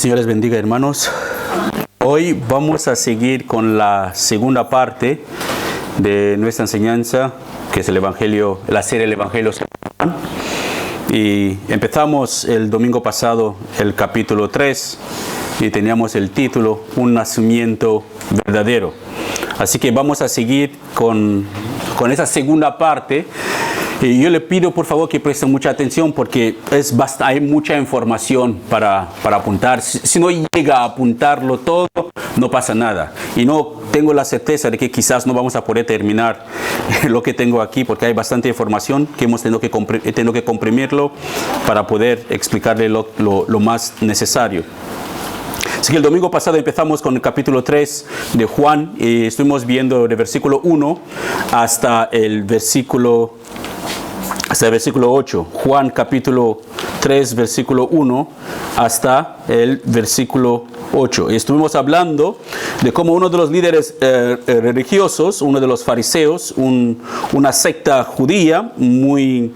El Señor les bendiga, hermanos. Hoy vamos a seguir con la segunda parte de nuestra enseñanza, que es el Evangelio, la serie del Evangelio según Juan. Y empezamos el domingo pasado el capítulo 3 y teníamos el título Un nacimiento verdadero. Así que vamos a seguir con esa segunda parte. Y yo le pido por favor que presten mucha atención porque hay mucha información para apuntar. Si no llega a apuntarlo todo, no pasa nada. Y no tengo la certeza de que quizás no vamos a poder terminar lo que tengo aquí porque hay bastante información que hemos tenido que comprimirlo para poder explicarle lo más necesario. Así que el domingo pasado empezamos con el capítulo 3 de Juan y estuvimos viendo del versículo 1 hasta el versículo 8. Juan capítulo 3, versículo 1 hasta el versículo 8. Y estuvimos hablando de cómo uno de los líderes religiosos, uno de los fariseos, una secta judía muy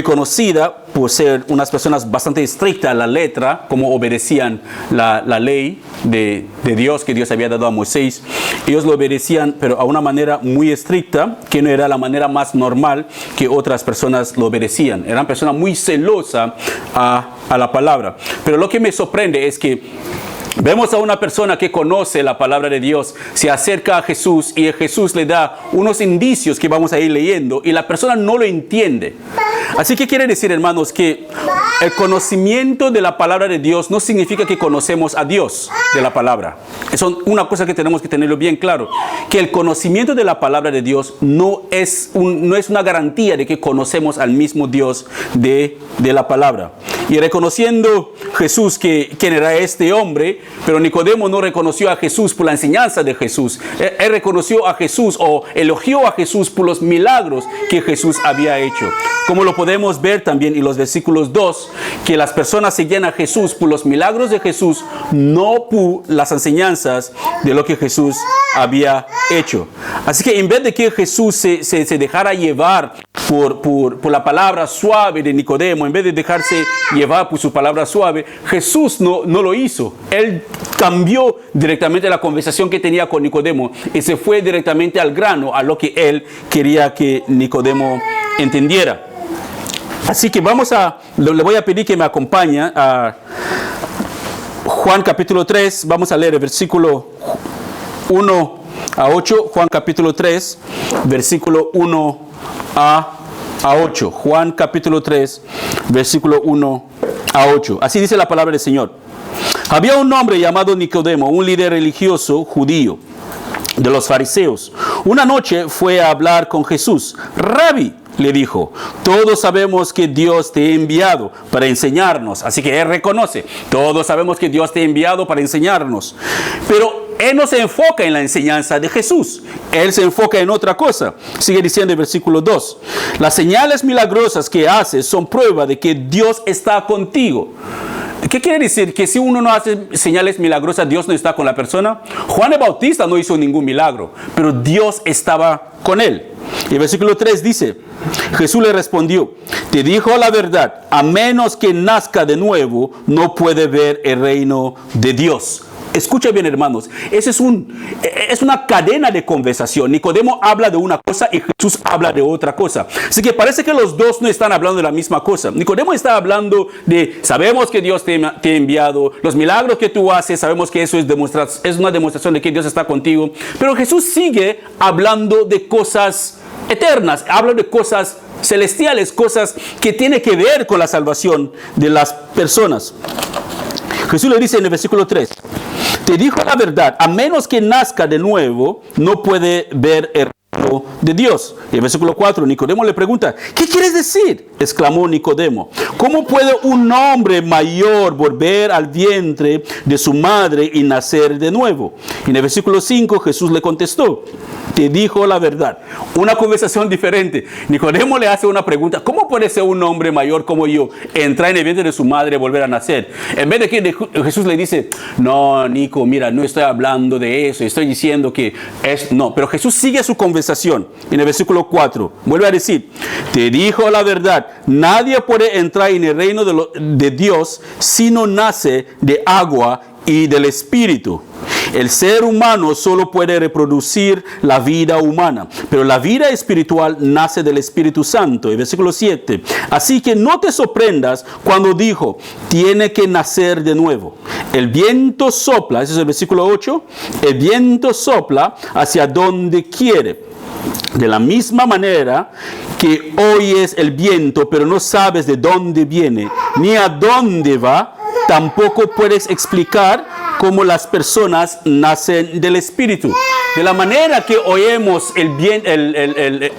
conocida por ser unas personas bastante estrictas a la letra, como obedecían la ley de Dios que Dios había dado a Moisés. Ellos lo obedecían, pero a una manera muy estricta, que no era la manera más normal que otras personas lo obedecían. Eran personas muy celosas a la palabra. Pero lo que me sorprende es que vemos a una persona que conoce la palabra de Dios, se acerca a Jesús y Jesús le da unos indicios que vamos a ir leyendo y la persona no lo entiende. Así que quiere decir, hermanos, que el conocimiento de la palabra de Dios no significa que conocemos a Dios de la palabra. Eso es una cosa que tenemos que tenerlo bien claro. Que el conocimiento de la palabra de Dios no es una garantía de que conocemos al mismo Dios de la palabra. Y reconociendo Jesús quién era este hombre, pero Nicodemo no reconoció a Jesús por la enseñanza de Jesús. Él reconoció a Jesús o elogió a Jesús por los milagros que Jesús había hecho. Como lo podemos ver también en los versículos 2, que las personas seguían a Jesús por los milagros de Jesús, no por las enseñanzas de lo que Jesús había hecho. Así que en vez de que Jesús se dejara llevar por la palabra suave de Nicodemo, en vez de dejarse llevar por su palabra suave, Jesús no lo hizo. Él cambió directamente la conversación que tenía con Nicodemo y se fue directamente al grano, a lo que él quería que Nicodemo entendiera. Así que le voy a pedir que me acompañe a Juan capítulo 3, vamos a leer el versículo 1 a 8, Juan capítulo 3, versículo 1 a 8. Juan capítulo 3, versículo 1 a 8. Así dice la palabra del Señor. Había un hombre llamado Nicodemo, un líder religioso judío de los fariseos. Una noche fue a hablar con Jesús. Rabí, le dijo, todos sabemos que Dios te ha enviado para enseñarnos. Así que él reconoce, todos sabemos que Dios te ha enviado para enseñarnos. Pero él no se enfoca en la enseñanza de Jesús. Él se enfoca en otra cosa. Sigue diciendo el versículo 2. Las señales milagrosas que haces son prueba de que Dios está contigo. ¿Qué quiere decir? Que si uno no hace señales milagrosas, Dios no está con la persona. Juan el Bautista no hizo ningún milagro, pero Dios estaba con él. Y el versículo 3 dice, Jesús le respondió, te dijo la verdad, a menos que nazca de nuevo, no puede ver el reino de Dios. Escucha bien, hermanos, es una cadena de conversación. Nicodemo habla de una cosa y Jesús habla de otra cosa. Así que parece que los dos no están hablando de la misma cosa. Nicodemo está hablando de, sabemos que Dios te ha enviado, los milagros que tú haces, sabemos que eso es una demostración de que Dios está contigo. Pero Jesús sigue hablando de cosas eternas, habla de cosas celestiales, cosas que tienen que ver con la salvación de las personas. Jesús le dice en el versículo 3, te dijo la verdad, a menos que nazca de nuevo, no puede ver el reino de Dios. Y el versículo 4, Nicodemo le pregunta, ¿qué quieres decir? Exclamó Nicodemo, ¿cómo puede un hombre mayor volver al vientre de su madre y nacer de nuevo? Y en el versículo 5, Jesús le contestó, te dijo la verdad. Una conversación diferente. Nicodemo le hace una pregunta, ¿cómo puede ser un hombre mayor como yo entrar en el vientre de su madre y volver a nacer? En vez de que Jesús le dice, no, Nico, mira, no estoy hablando de eso, estoy diciendo que es... No, pero Jesús sigue su conversación versión, en el versículo 4, vuelve a decir, te dijo la verdad, nadie puede entrar en el reino de Dios si no nace de agua y del Espíritu. El ser humano solo puede reproducir la vida humana, pero la vida espiritual nace del Espíritu Santo. El versículo 7. Así que no te sorprendas cuando dijo, tiene que nacer de nuevo. El viento sopla, ese es el versículo 8, el viento sopla hacia donde quiere. De la misma manera que oyes el viento, pero no sabes de dónde viene, ni a dónde va, tampoco puedes explicar cómo las personas nacen del Espíritu. De la manera que oímos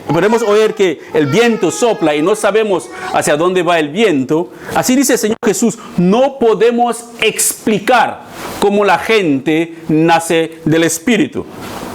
podemos oír que el viento sopla y no sabemos hacia dónde va el viento. Así dice el Señor Jesús, no podemos explicar cómo la gente nace del Espíritu.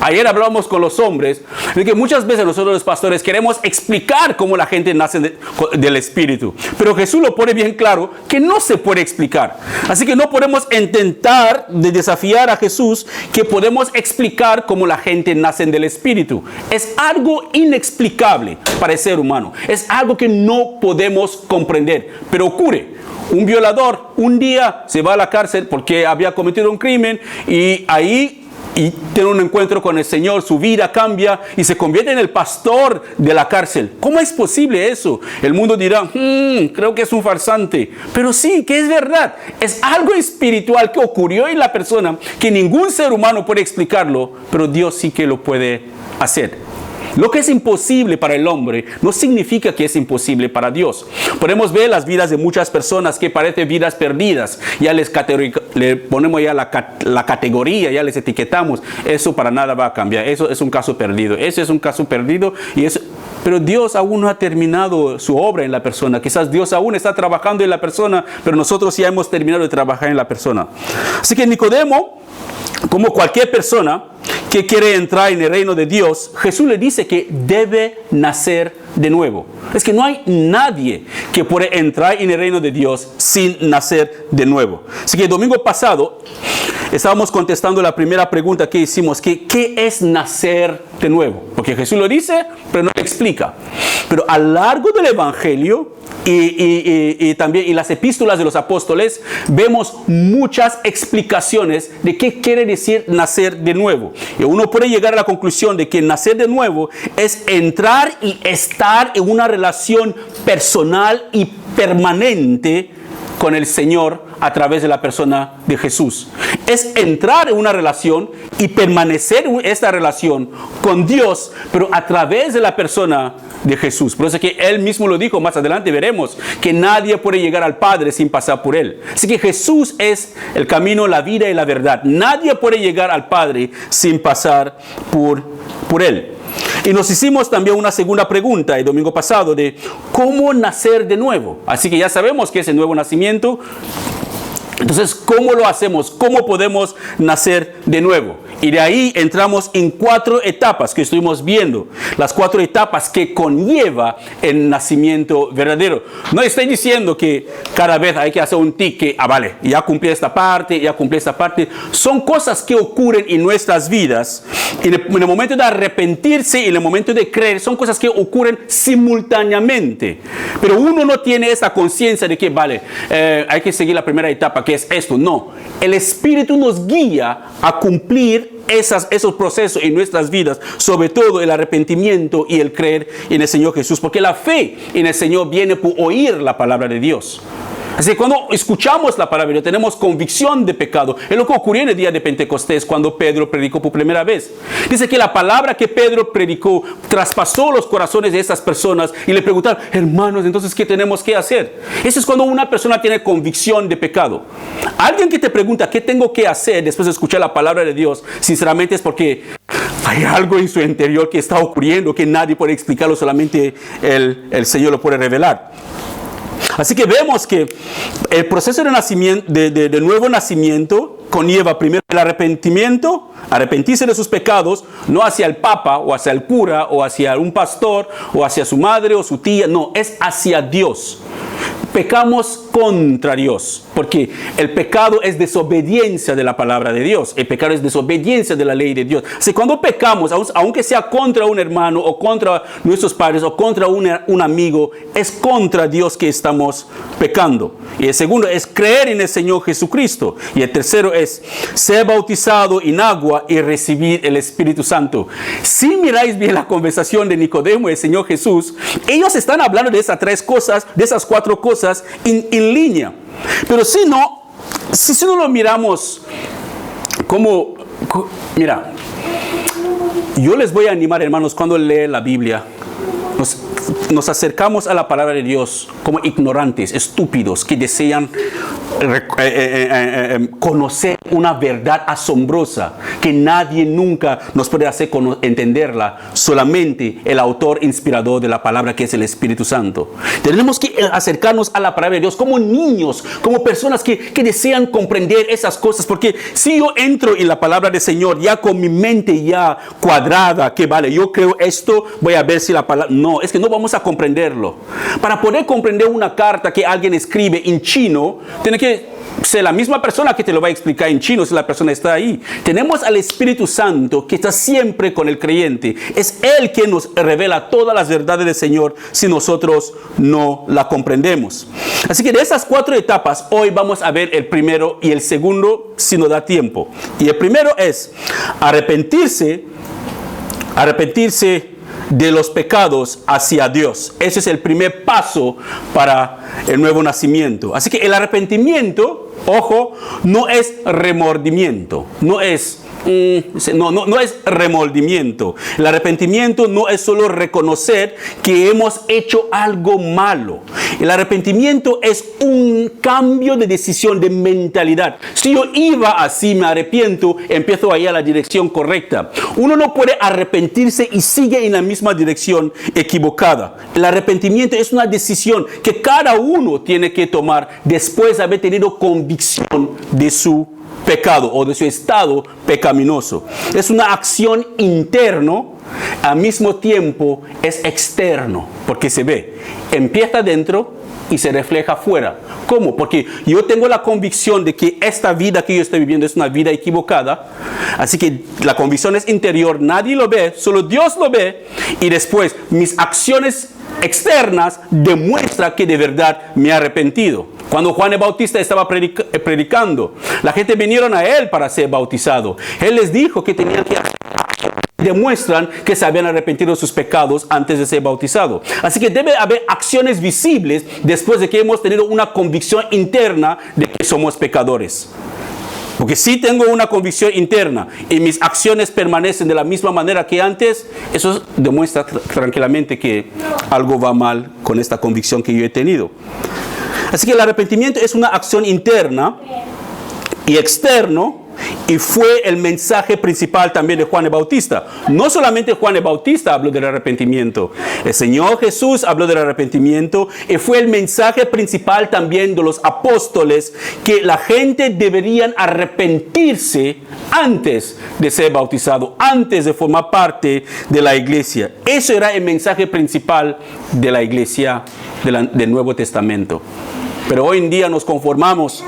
Ayer hablábamos con los hombres de que muchas veces nosotros los pastores queremos explicar cómo la gente nace del Espíritu. Pero Jesús lo pone bien claro que no se puede explicar. Así que no podemos intentar de desafiar a Jesús que podemos explicar cómo la gente nace del Espíritu. Es algo inexplicable para el ser humano. Es algo que no podemos comprender. Pero ocurre. Un violador un día se va a la cárcel porque había cometido un crimen y ahí tiene un encuentro con el Señor, su vida cambia y se convierte en el pastor de la cárcel. ¿Cómo es posible eso? El mundo dirá, creo que es un farsante. Pero sí, que es verdad. Es algo espiritual que ocurrió en la persona que ningún ser humano puede explicarlo, pero Dios sí que lo puede hacer. Lo que es imposible para el hombre no significa que es imposible para Dios. Podemos ver las vidas de muchas personas que parecen vidas perdidas. Ya le ponemos ya la categoría, ya les etiquetamos. Eso para nada va a cambiar. Eso es un caso perdido. Ese es un caso perdido. Pero Dios aún no ha terminado su obra en la persona. Quizás Dios aún está trabajando en la persona, pero nosotros ya hemos terminado de trabajar en la persona. Así que Nicodemo, como cualquier persona que quiere entrar en el reino de Dios, Jesús le dice que debe nacer de nuevo. Es que no hay nadie que puede entrar en el reino de Dios sin nacer de nuevo. Así que el domingo pasado estábamos contestando la primera pregunta que hicimos, que ¿qué es nacer de nuevo? Porque Jesús lo dice, pero no lo explica. Pero a lo largo del Evangelio y también en las epístolas de los apóstoles vemos muchas explicaciones de qué quiere decir nacer de nuevo. Y uno puede llegar a la conclusión de que nacer de nuevo es entrar y estar en una relación personal y permanente con el Señor a través de la persona de Jesús. Es entrar en una relación y permanecer en esta relación con Dios, pero a través de la persona de Jesús. Por eso es que Él mismo lo dijo, más adelante veremos que nadie puede llegar al Padre sin pasar por Él. Así que Jesús es el camino, la vida y la verdad. Nadie puede llegar al Padre sin pasar por Él. Y nos hicimos también una segunda pregunta el domingo pasado de cómo nacer de nuevo. Así que ya sabemos que es el nuevo nacimiento. Entonces, ¿cómo lo hacemos? ¿Cómo podemos nacer de nuevo? Y de ahí entramos en 4 etapas que estuvimos viendo. Las 4 etapas que conlleva el nacimiento verdadero. No estoy diciendo que cada vez hay que hacer un tic que, vale, ya cumplí esta parte, ya cumplí esta parte. Son cosas que ocurren en nuestras vidas. En el momento de arrepentirse y en el momento de creer, son cosas que ocurren simultáneamente. Pero uno no tiene esa conciencia de que, vale, hay que seguir la primera etapa, que es esto. No, el Espíritu nos guía a cumplir esos procesos en nuestras vidas, sobre todo el arrepentimiento y el creer en el Señor Jesús, porque la fe en el Señor viene por oír la palabra de Dios. Así que cuando escuchamos la palabra de Dios, tenemos convicción de pecado. Es lo que ocurrió en el día de Pentecostés cuando Pedro predicó por primera vez. Dice que la palabra que Pedro predicó traspasó los corazones de estas personas y le preguntaron, hermanos, entonces, ¿qué tenemos que hacer? Eso es cuando una persona tiene convicción de pecado. Alguien que te pregunta, ¿qué tengo que hacer después de escuchar la palabra de Dios? Sinceramente es porque hay algo en su interior que está ocurriendo que nadie puede explicarlo, solamente el Señor lo puede revelar. Así que vemos que el proceso de nacimiento, de nuevo nacimiento conlleva primero el arrepentimiento, arrepentirse de sus pecados, no hacia el papa o hacia el cura o hacia un pastor o hacia su madre o su tía, no, es hacia Dios. pecamos contra Dios, porque el pecado es desobediencia de la palabra de Dios, el pecado es desobediencia de la ley de Dios. Así cuando pecamos, aunque sea contra un hermano o contra nuestros padres o contra un amigo, es contra Dios que estamos pecando. Y el segundo es creer en el Señor Jesucristo. Y el tercero es ser bautizado en agua y recibir el Espíritu Santo. Si miráis bien la conversación de Nicodemo y el Señor Jesús, ellos están hablando de esas tres cosas, de esas cuatro cosas en línea. Pero si no lo miramos como, mira, yo les voy a animar, hermanos, cuando leen la Biblia, nos acercamos a la palabra de Dios como ignorantes, estúpidos, que desean conocer una verdad asombrosa que nadie nunca nos puede hacer entenderla, solamente el autor inspirador de la palabra, que es el Espíritu Santo. Tenemos que acercarnos a la palabra de Dios como niños, como personas que desean comprender esas cosas, porque si yo entro en la palabra del Señor ya con mi mente ya cuadrada, que vale, yo creo esto, voy a ver si la palabra... No, es que no vamos a comprenderlo. Para poder comprender una carta que alguien escribe en chino, tiene que ser la misma persona que te lo va a explicar en chino si la persona está ahí. Tenemos al Espíritu Santo que está siempre con el creyente. Es Él quien nos revela todas las verdades del Señor si nosotros no la comprendemos. Así que de esas cuatro etapas, hoy vamos a ver el primero y el segundo si nos da tiempo. Y el primero es arrepentirse de los pecados hacia Dios. Ese es el primer paso para el nuevo nacimiento. Así que el arrepentimiento, ojo, no es remordimiento, no es remordimiento. El arrepentimiento no es solo reconocer que hemos hecho algo malo. El arrepentimiento es un cambio de decisión, de mentalidad. Si yo iba así, me arrepiento, empiezo a ir a la dirección correcta. Uno no puede arrepentirse y sigue en la misma dirección equivocada. El arrepentimiento es una decisión que cada uno tiene que tomar después de haber tenido convicción de su pecado o de su estado pecaminoso. Es una acción interno, al mismo tiempo es externo, porque se ve, empieza dentro y se refleja afuera. ¿Cómo? Porque yo tengo la convicción de que esta vida que yo estoy viviendo es una vida equivocada, así que la convicción es interior, nadie lo ve, solo Dios lo ve, y después mis acciones externas demuestran que de verdad me he arrepentido. Cuando Juan el Bautista estaba predicando, la gente vinieron a él para ser bautizado. Él les dijo que tenían que hacer, demuestran que se habían arrepentido de sus pecados antes de ser bautizados. Así que debe haber acciones visibles después de que hemos tenido una convicción interna de que somos pecadores. Porque si tengo una convicción interna y mis acciones permanecen de la misma manera que antes, eso demuestra tranquilamente que algo va mal con esta convicción que yo he tenido. Así que el arrepentimiento es una acción interna y externo, y fue el mensaje principal también de Juan el Bautista. No solamente Juan el Bautista habló del arrepentimiento, el Señor Jesús habló del arrepentimiento, y fue el mensaje principal también de los apóstoles, que la gente deberían arrepentirse antes de ser bautizado, antes de formar parte de la iglesia. Eso era el mensaje principal de la iglesia del Nuevo Testamento. Pero hoy en día nos conformamos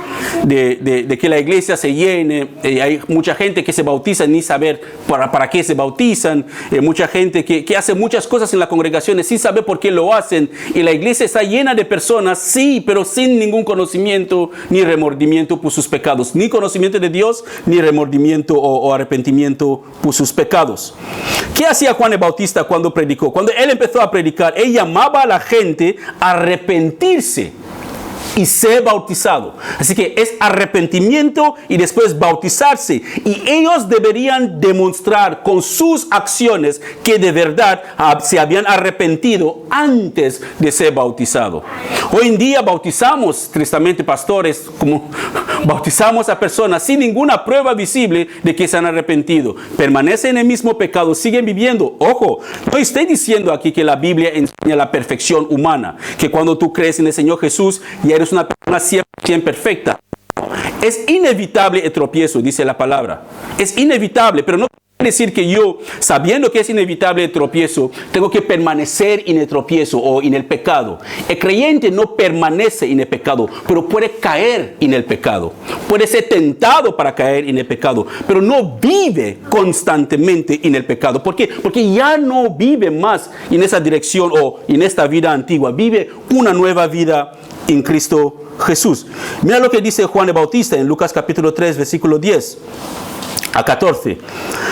de que la iglesia se llene. Hay mucha gente que se bautiza sin saber para qué se bautizan. Mucha gente que hace muchas cosas en las congregaciones sin saber por qué lo hacen. Y la iglesia está llena de personas, sí, pero sin ningún conocimiento ni remordimiento por sus pecados. Ni conocimiento de Dios, ni remordimiento o arrepentimiento por sus pecados. ¿Qué hacía Juan el Bautista cuando predicó? Cuando él empezó a predicar, él llamaba a la gente a arrepentirse y ser bautizado. Así que es arrepentimiento y después bautizarse. Y ellos deberían demostrar con sus acciones que de verdad se habían arrepentido antes de ser bautizado. Hoy en día bautizamos, tristemente, pastores, como bautizamos a personas sin ninguna prueba visible de que se han arrepentido. Permanecen en el mismo pecado, siguen viviendo. Ojo, no estoy diciendo aquí que la Biblia enseña la perfección humana, que cuando tú crees en el Señor Jesús ya eres una persona 100% perfecta. Es inevitable el tropiezo, dice la palabra. Es inevitable, pero no decir que yo, sabiendo que es inevitable el tropiezo, tengo que permanecer en el tropiezo o en el pecado. El creyente no permanece en el pecado, pero puede caer en el pecado. Puede ser tentado para caer en el pecado, pero no vive constantemente en el pecado. ¿Por qué? Porque ya no vive más en esa dirección o en esta vida antigua. Vive una nueva vida en Cristo Jesús. Mira lo que dice Juan el Bautista en Lucas capítulo 3, versículo 10 a 14.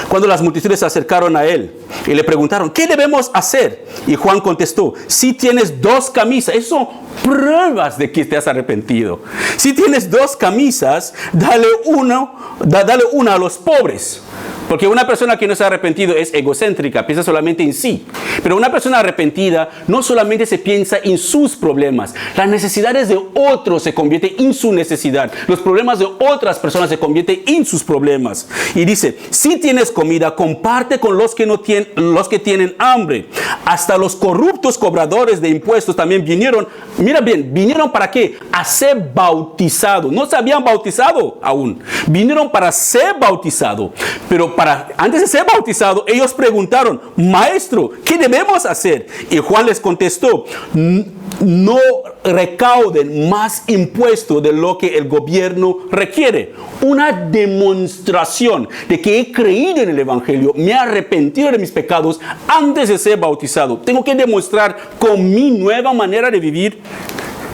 Cuando las multitudes se acercaron a él y le preguntaron, ¿qué debemos hacer? Y Juan contestó, si tienes 2 camisas, eso son pruebas de que te has arrepentido. Si tienes 2 camisas, dale una a los pobres. Porque una persona que no se ha arrepentido es egocéntrica, piensa solamente en sí. Pero una persona arrepentida no solamente se piensa en sus problemas, las necesidades de otros se convierten en su necesidad. Los problemas de otras personas se convierten en sus problemas. Y dice, si tienes comida, comparte con los que tienen hambre. Hasta los corruptos cobradores de impuestos también vinieron. Mira bien, ¿vinieron para qué? A ser bautizados. No se habían bautizado aún. Vinieron para ser bautizados. Pero antes de ser bautizados, ellos preguntaron, Maestro, ¿qué debemos hacer? Y Juan les contestó, no recauden más impuestos de lo que el gobierno requiere. Una demostración de que he creído en el Evangelio, me he arrepentido de mis pecados antes de ser bautizado. Tengo que demostrar con mi nueva manera de vivir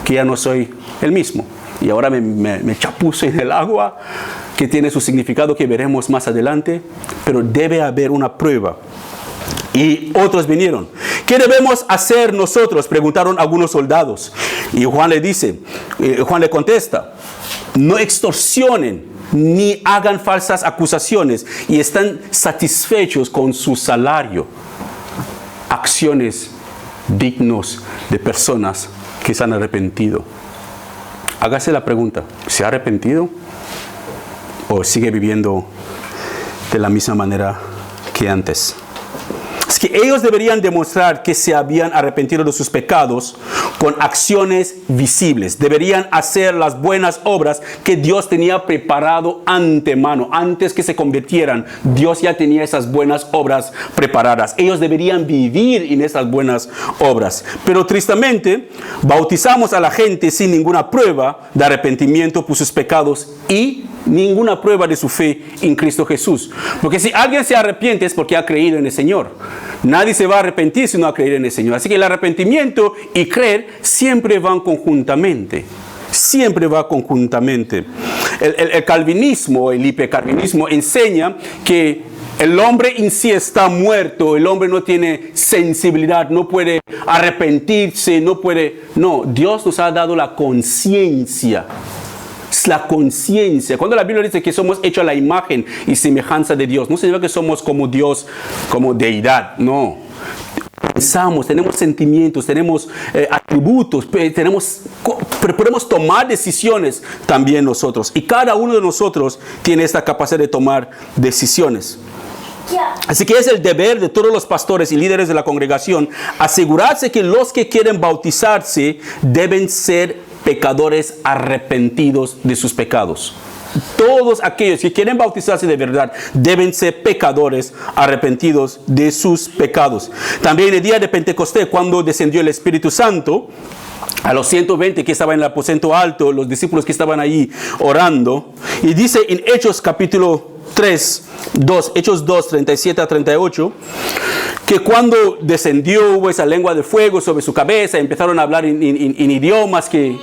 que ya no soy el mismo. Y ahora me chapuzo en el agua, que tiene su significado que veremos más adelante, pero debe haber una prueba. Y otros vinieron. ¿Qué debemos hacer nosotros? Preguntaron algunos soldados. Y Juan le contesta, no extorsionen ni hagan falsas acusaciones y están satisfechos con su salario. Acciones dignas de personas que se han arrepentido. Hágase la pregunta, ¿se ha arrepentido? ¿O sigue viviendo de la misma manera que antes? Es que ellos deberían demostrar que se habían arrepentido de sus pecados con acciones visibles. Deberían hacer las buenas obras que Dios tenía preparado antemano. Antes que se convirtieran, Dios ya tenía esas buenas obras preparadas. Ellos deberían vivir en esas buenas obras. Pero tristemente, bautizamos a la gente sin ninguna prueba de arrepentimiento por sus pecados y ninguna prueba de su fe en Cristo Jesús. Porque si alguien se arrepiente es porque ha creído en el Señor. Nadie se va a arrepentir si no ha creído en el Señor. Así que el arrepentimiento y creer siempre van conjuntamente. Siempre va conjuntamente. El calvinismo, el hipercalvinismo enseña que el hombre en sí está muerto, el hombre no tiene sensibilidad, no puede arrepentirse, No, Dios nos ha dado la conciencia. Es la conciencia. Cuando la Biblia dice que somos hechos a la imagen y semejanza de Dios, no significa que somos como Dios, como deidad, no. Pensamos, tenemos sentimientos, tenemos atributos, podemos tomar decisiones también nosotros. Y cada uno de nosotros tiene esta capacidad de tomar decisiones. Así que es el deber de todos los pastores y líderes de la congregación asegurarse que los que quieren bautizarse deben ser pecadores arrepentidos de sus pecados. Todos aquellos que quieren bautizarse de verdad deben ser pecadores arrepentidos de sus pecados. También el día de Pentecostés, cuando descendió el Espíritu Santo, a los 120 que estaban en el aposento alto, los discípulos que estaban ahí orando, y dice en Hechos capítulo 2, Hechos 2, 37 a 38, que cuando descendió hubo esa lengua de fuego sobre su cabeza, empezaron a hablar en idiomas que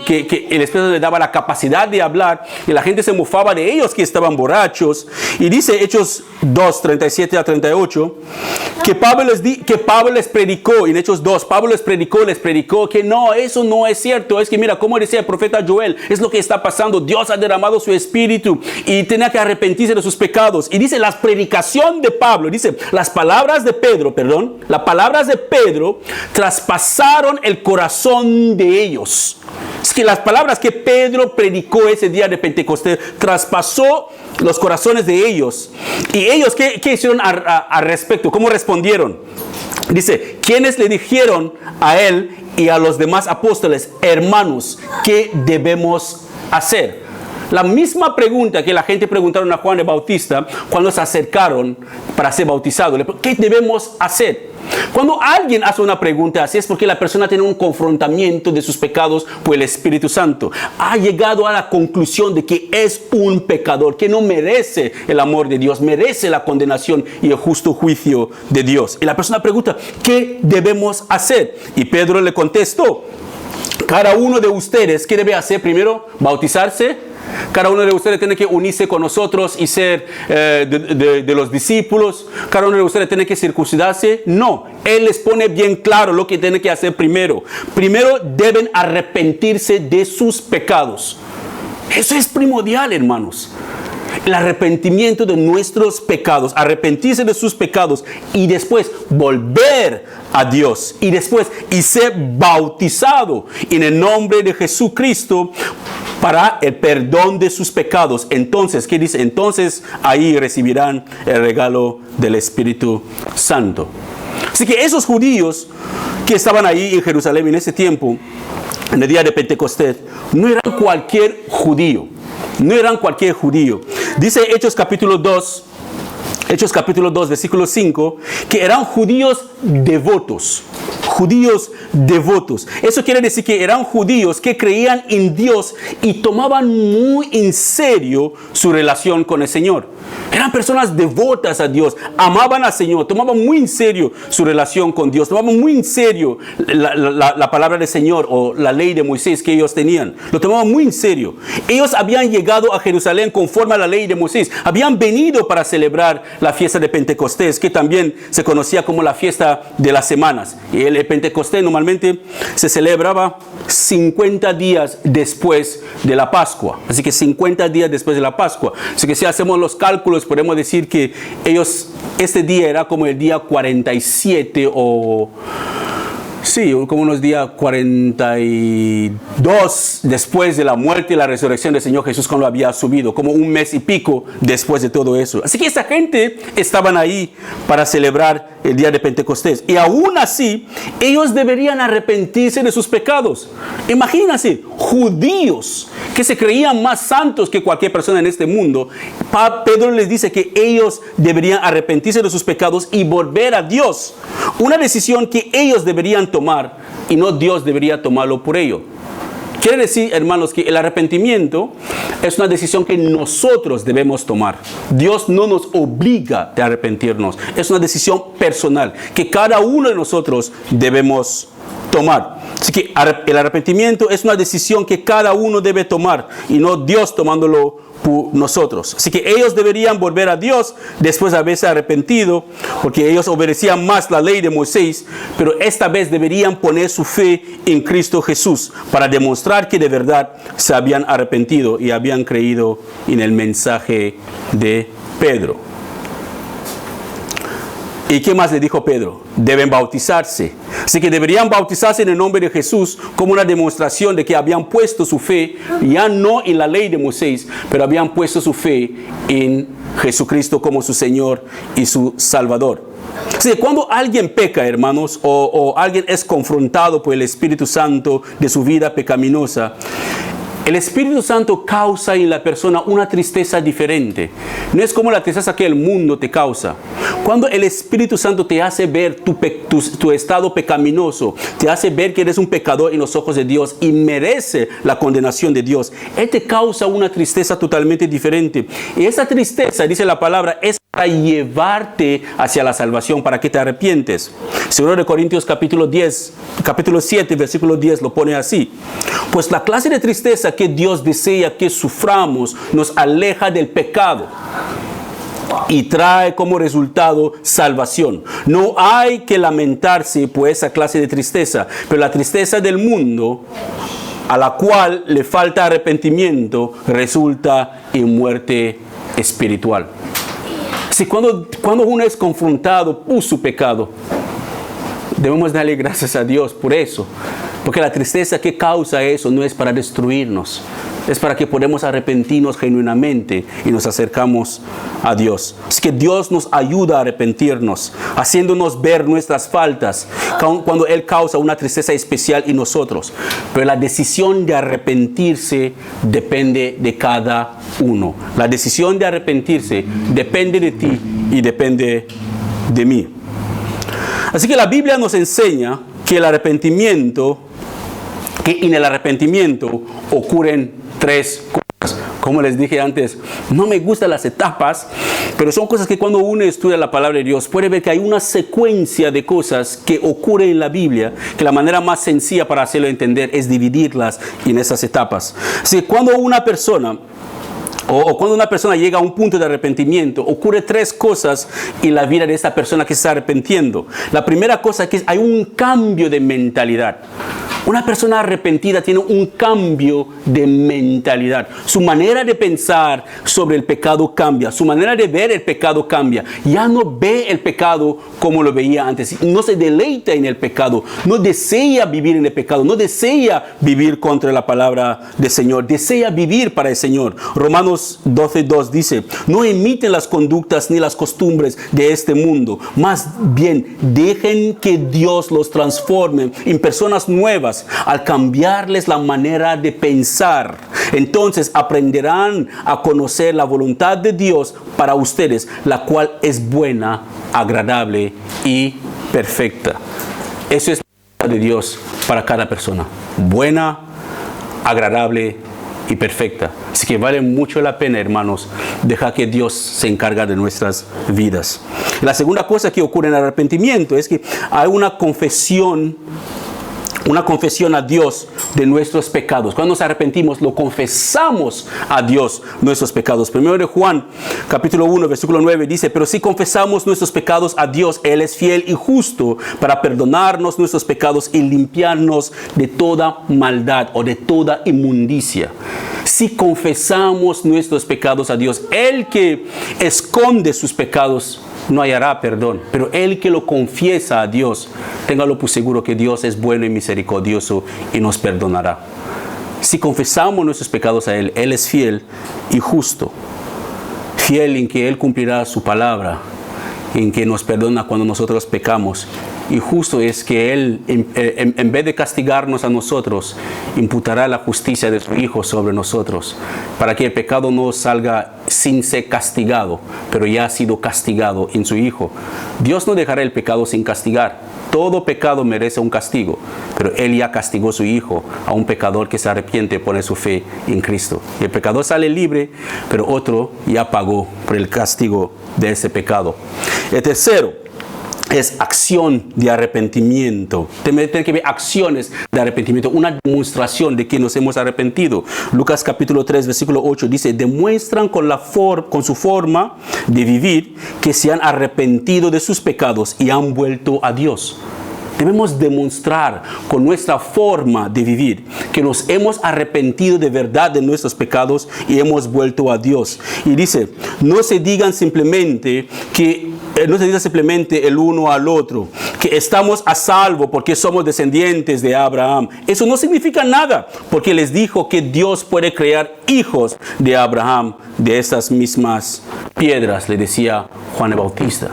el Espíritu le daba la capacidad de hablar, y la gente se mofaba de ellos que estaban borrachos. Y dice Hechos 2, 37 a 38, que Pablo les predicó, en Hechos 2, Pablo les predicó que no, eso no es cierto, es que mira, como decía el profeta Joel, es lo que está pasando, Dios ha derramado su Espíritu y tenía que arrepentirse de sus pecados. Y dice, la predicación de Pablo, dice, las palabras de Pedro traspasaron el corazón de ellos. Es que las palabras que Pedro predicó ese día de Pentecostés traspasó los corazones de ellos. ¿Y ellos qué hicieron al respecto? ¿Cómo respondieron? Dice, quienes le dijeron a él y a los demás apóstoles, hermanos, ¿qué debemos hacer? La misma pregunta que la gente preguntaron a Juan el Bautista cuando se acercaron para ser bautizados. ¿Qué debemos hacer? Cuando alguien hace una pregunta así es porque la persona tiene un confrontamiento de sus pecados por el Espíritu Santo. Ha llegado a la conclusión de que es un pecador, que no merece el amor de Dios, merece la condenación y el justo juicio de Dios. Y la persona pregunta, ¿qué debemos hacer? Y Pedro le contestó, cada uno de ustedes, ¿qué debe hacer primero? Bautizarse. Cada uno de ustedes tiene que unirse con nosotros y ser de los discípulos. Cada uno de ustedes tiene que circuncidarse. No, Él les pone bien claro lo que tiene que hacer primero. Primero deben arrepentirse de sus pecados. Eso es primordial, hermanos. El arrepentimiento de nuestros pecados, arrepentirse de sus pecados y después volver a Dios y después y ser bautizado en el nombre de Jesucristo para el perdón de sus pecados. Entonces, ¿qué dice? Entonces ahí recibirán el regalo del Espíritu Santo. Así que esos judíos que estaban ahí en Jerusalén en ese tiempo, en el día de Pentecostés, no eran cualquier judío. No eran cualquier judío. Dice Hechos capítulo 2, versículo 5, que eran judíos devotos. Judíos devotos. Eso quiere decir que eran judíos que creían en Dios y tomaban muy en serio su relación con el Señor. Eran personas devotas a Dios, amaban al Señor, tomaban muy en serio su relación con Dios, tomaban muy en serio la palabra del Señor o la ley de Moisés que ellos tenían. Lo tomaban muy en serio. Ellos habían llegado a Jerusalén conforme a la ley de Moisés. Habían venido para celebrar la fiesta de Pentecostés, que también se conocía como la fiesta de las semanas. Y el Pentecostés normalmente se celebraba 50 días después de la Pascua. Así que 50 días después de la Pascua. Así que si hacemos los cálculos, podemos decir que este día era como el día 47 o... Sí, como unos días 42 después de la muerte y la resurrección del Señor Jesús cuando había subido, como un mes y pico después de todo eso. Así que esa gente estaban ahí para celebrar el día de Pentecostés. Y aún así, ellos deberían arrepentirse de sus pecados. Imagínense, judíos que se creían más santos que cualquier persona en este mundo. Pedro les dice que ellos deberían arrepentirse de sus pecados y volver a Dios. Una decisión que ellos deberían tomar y no Dios debería tomarlo por ellos. Quiere decir, hermanos, que el arrepentimiento es una decisión que nosotros debemos tomar. Dios no nos obliga a arrepentirnos. Es una decisión personal que cada uno de nosotros debemos tomar. Así que el arrepentimiento es una decisión que cada uno debe tomar y no Dios tomándolo por nosotros. Así que ellos deberían volver a Dios después de haberse arrepentido, porque ellos obedecían más la ley de Moisés, pero esta vez deberían poner su fe en Cristo Jesús para demostrar que de verdad se habían arrepentido y habían creído en el mensaje de Pedro. ¿Y qué más le dijo Pedro? Deben bautizarse. Así que deberían bautizarse en el nombre de Jesús como una demostración de que habían puesto su fe, ya no en la ley de Moisés, pero habían puesto su fe en Jesucristo como su Señor y su Salvador. Así que cuando alguien peca, hermanos, o alguien es confrontado por el Espíritu Santo de su vida pecaminosa, el Espíritu Santo causa en la persona una tristeza diferente. No es como la tristeza que el mundo te causa. Cuando el Espíritu Santo te hace ver tu estado pecaminoso, te hace ver que eres un pecador en los ojos de Dios y merece la condenación de Dios, Él te causa una tristeza totalmente diferente. Y esa tristeza, dice la palabra, es para llevarte hacia la salvación, para que te arrepientes. 2 Corintios capítulo 7, versículo 10 lo pone así. Pues la clase de tristeza que Dios desea que suframos nos aleja del pecado y trae como resultado salvación. No hay que lamentarse por esa clase de tristeza, pero la tristeza del mundo, a la cual le falta arrepentimiento, resulta en muerte espiritual. Así cuando uno es confrontado por su pecado, debemos darle gracias a Dios por eso. Porque la tristeza que causa eso no es para destruirnos, es para que podamos arrepentirnos genuinamente y nos acercamos a Dios. Así que Dios nos ayuda a arrepentirnos, haciéndonos ver nuestras faltas cuando Él causa una tristeza especial en nosotros. Pero la decisión de arrepentirse depende de cada uno. La decisión de arrepentirse depende de ti y depende de mí. Así que la Biblia nos enseña que en el arrepentimiento ocurren 3 cosas. Como les dije antes, no me gustan las etapas, pero son cosas que cuando uno estudia la palabra de Dios puede ver que hay una secuencia de cosas que ocurren en la Biblia, que la manera más sencilla para hacerlo entender es dividirlas en esas etapas. Así que cuando una persona llega a un punto de arrepentimiento, ocurre 3 cosas en la vida de esta persona que se está arrepintiendo. La primera cosa es que hay un cambio de mentalidad. Una persona arrepentida tiene un cambio de mentalidad. Su manera de pensar sobre el pecado cambia. Su manera de ver el pecado cambia. Ya no ve el pecado como lo veía antes. No se deleita en el pecado. No desea vivir en el pecado. No desea vivir contra la palabra del Señor. Desea vivir para el Señor. Romanos 12:2 dice: no imiten las conductas ni las costumbres de este mundo. Más bien, dejen que Dios los transforme en personas nuevas al cambiarles la manera de pensar. Entonces aprenderán a conocer la voluntad de Dios para ustedes, la cual es buena, agradable y perfecta. Eso es la voluntad de Dios para cada persona. Buena, agradable y perfecta. Así que vale mucho la pena, hermanos, dejar que Dios se encargue de nuestras vidas. La segunda cosa que ocurre en el arrepentimiento es que hay una confesión a Dios de nuestros pecados. Cuando nos arrepentimos, lo confesamos a Dios nuestros pecados. Primero de Juan, capítulo 1, versículo 9, dice: pero si confesamos nuestros pecados a Dios, Él es fiel y justo para perdonarnos nuestros pecados y limpiarnos de toda maldad o de toda inmundicia. Si confesamos nuestros pecados a Dios, el que esconde sus pecados no hallará perdón, pero el que lo confiesa a Dios, téngalo por seguro que Dios es bueno y misericordioso y nos perdonará. Si confesamos nuestros pecados a Él, Él es fiel y justo. Fiel en que Él cumplirá su palabra, en que nos perdona cuando nosotros pecamos. Y justo es que Él, en vez de castigarnos a nosotros, imputará la justicia de su Hijo sobre nosotros, para que el pecado no salga sin ser castigado, pero ya ha sido castigado en su Hijo. Dios no dejará el pecado sin castigar. Todo pecado merece un castigo, pero Él ya castigó a su Hijo, a un pecador que se arrepiente y pone su fe en Cristo. Y el pecador sale libre, pero otro ya pagó por el castigo de ese pecado. El tercero es acción de arrepentimiento. Tiene que ver acciones de arrepentimiento, una demostración de que nos hemos arrepentido. Lucas capítulo 3, versículo 8 dice: demuestran con su forma de vivir que se han arrepentido de sus pecados y han vuelto a Dios. Debemos demostrar con nuestra forma de vivir que nos hemos arrepentido de verdad de nuestros pecados y hemos vuelto a Dios. Y dice: no se digan simplemente el uno al otro que estamos a salvo porque somos descendientes de Abraham. Eso no significa nada, porque les dijo que Dios puede crear hijos de Abraham de esas mismas piedras, le decía Juan el Bautista.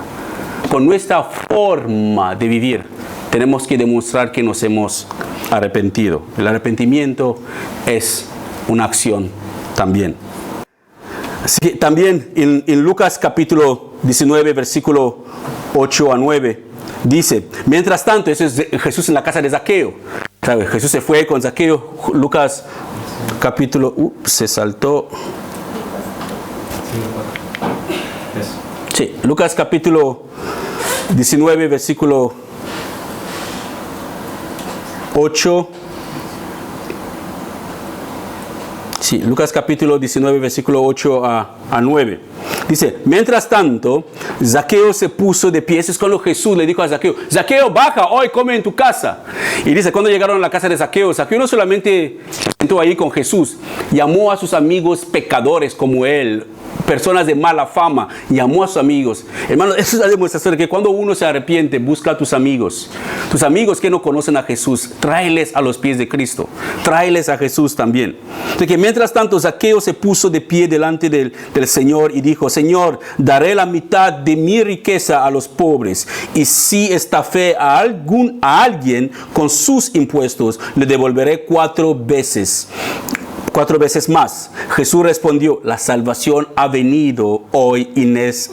Con nuestra forma de vivir tenemos que demostrar que nos hemos arrepentido. El arrepentimiento es una acción también. Así que también en Lucas capítulo 19, versículo 8 a 9, dice: mientras tanto, eso es Jesús en la casa de Zaqueo. Jesús se fue con Zaqueo. Lucas capítulo... se saltó. Sí, Lucas capítulo 19, versículo 8. Sí, Lucas capítulo 19, versículo 8 a 9. Dice, mientras tanto, Zaqueo se puso de pie. Eso es cuando Jesús le dijo a Zaqueo, Zaqueo, baja, hoy come en tu casa. Y dice, cuando llegaron a la casa de Zaqueo, Zaqueo no solamente se sentó ahí con Jesús, llamó a sus amigos pecadores como él, personas de mala fama, llamó a sus amigos. Hermanos, eso es la demostración de que cuando uno se arrepiente, busca a tus amigos que no conocen a Jesús, tráeles a los pies de Cristo, tráeles a Jesús también. De que mientras tanto Zaqueo se puso de pie delante del Señor y dijo, Señor, daré la mitad de mi riqueza a los pobres, y si estafé a alguien con sus impuestos, le devolveré 4 veces más. Jesús respondió, la salvación ha venido hoy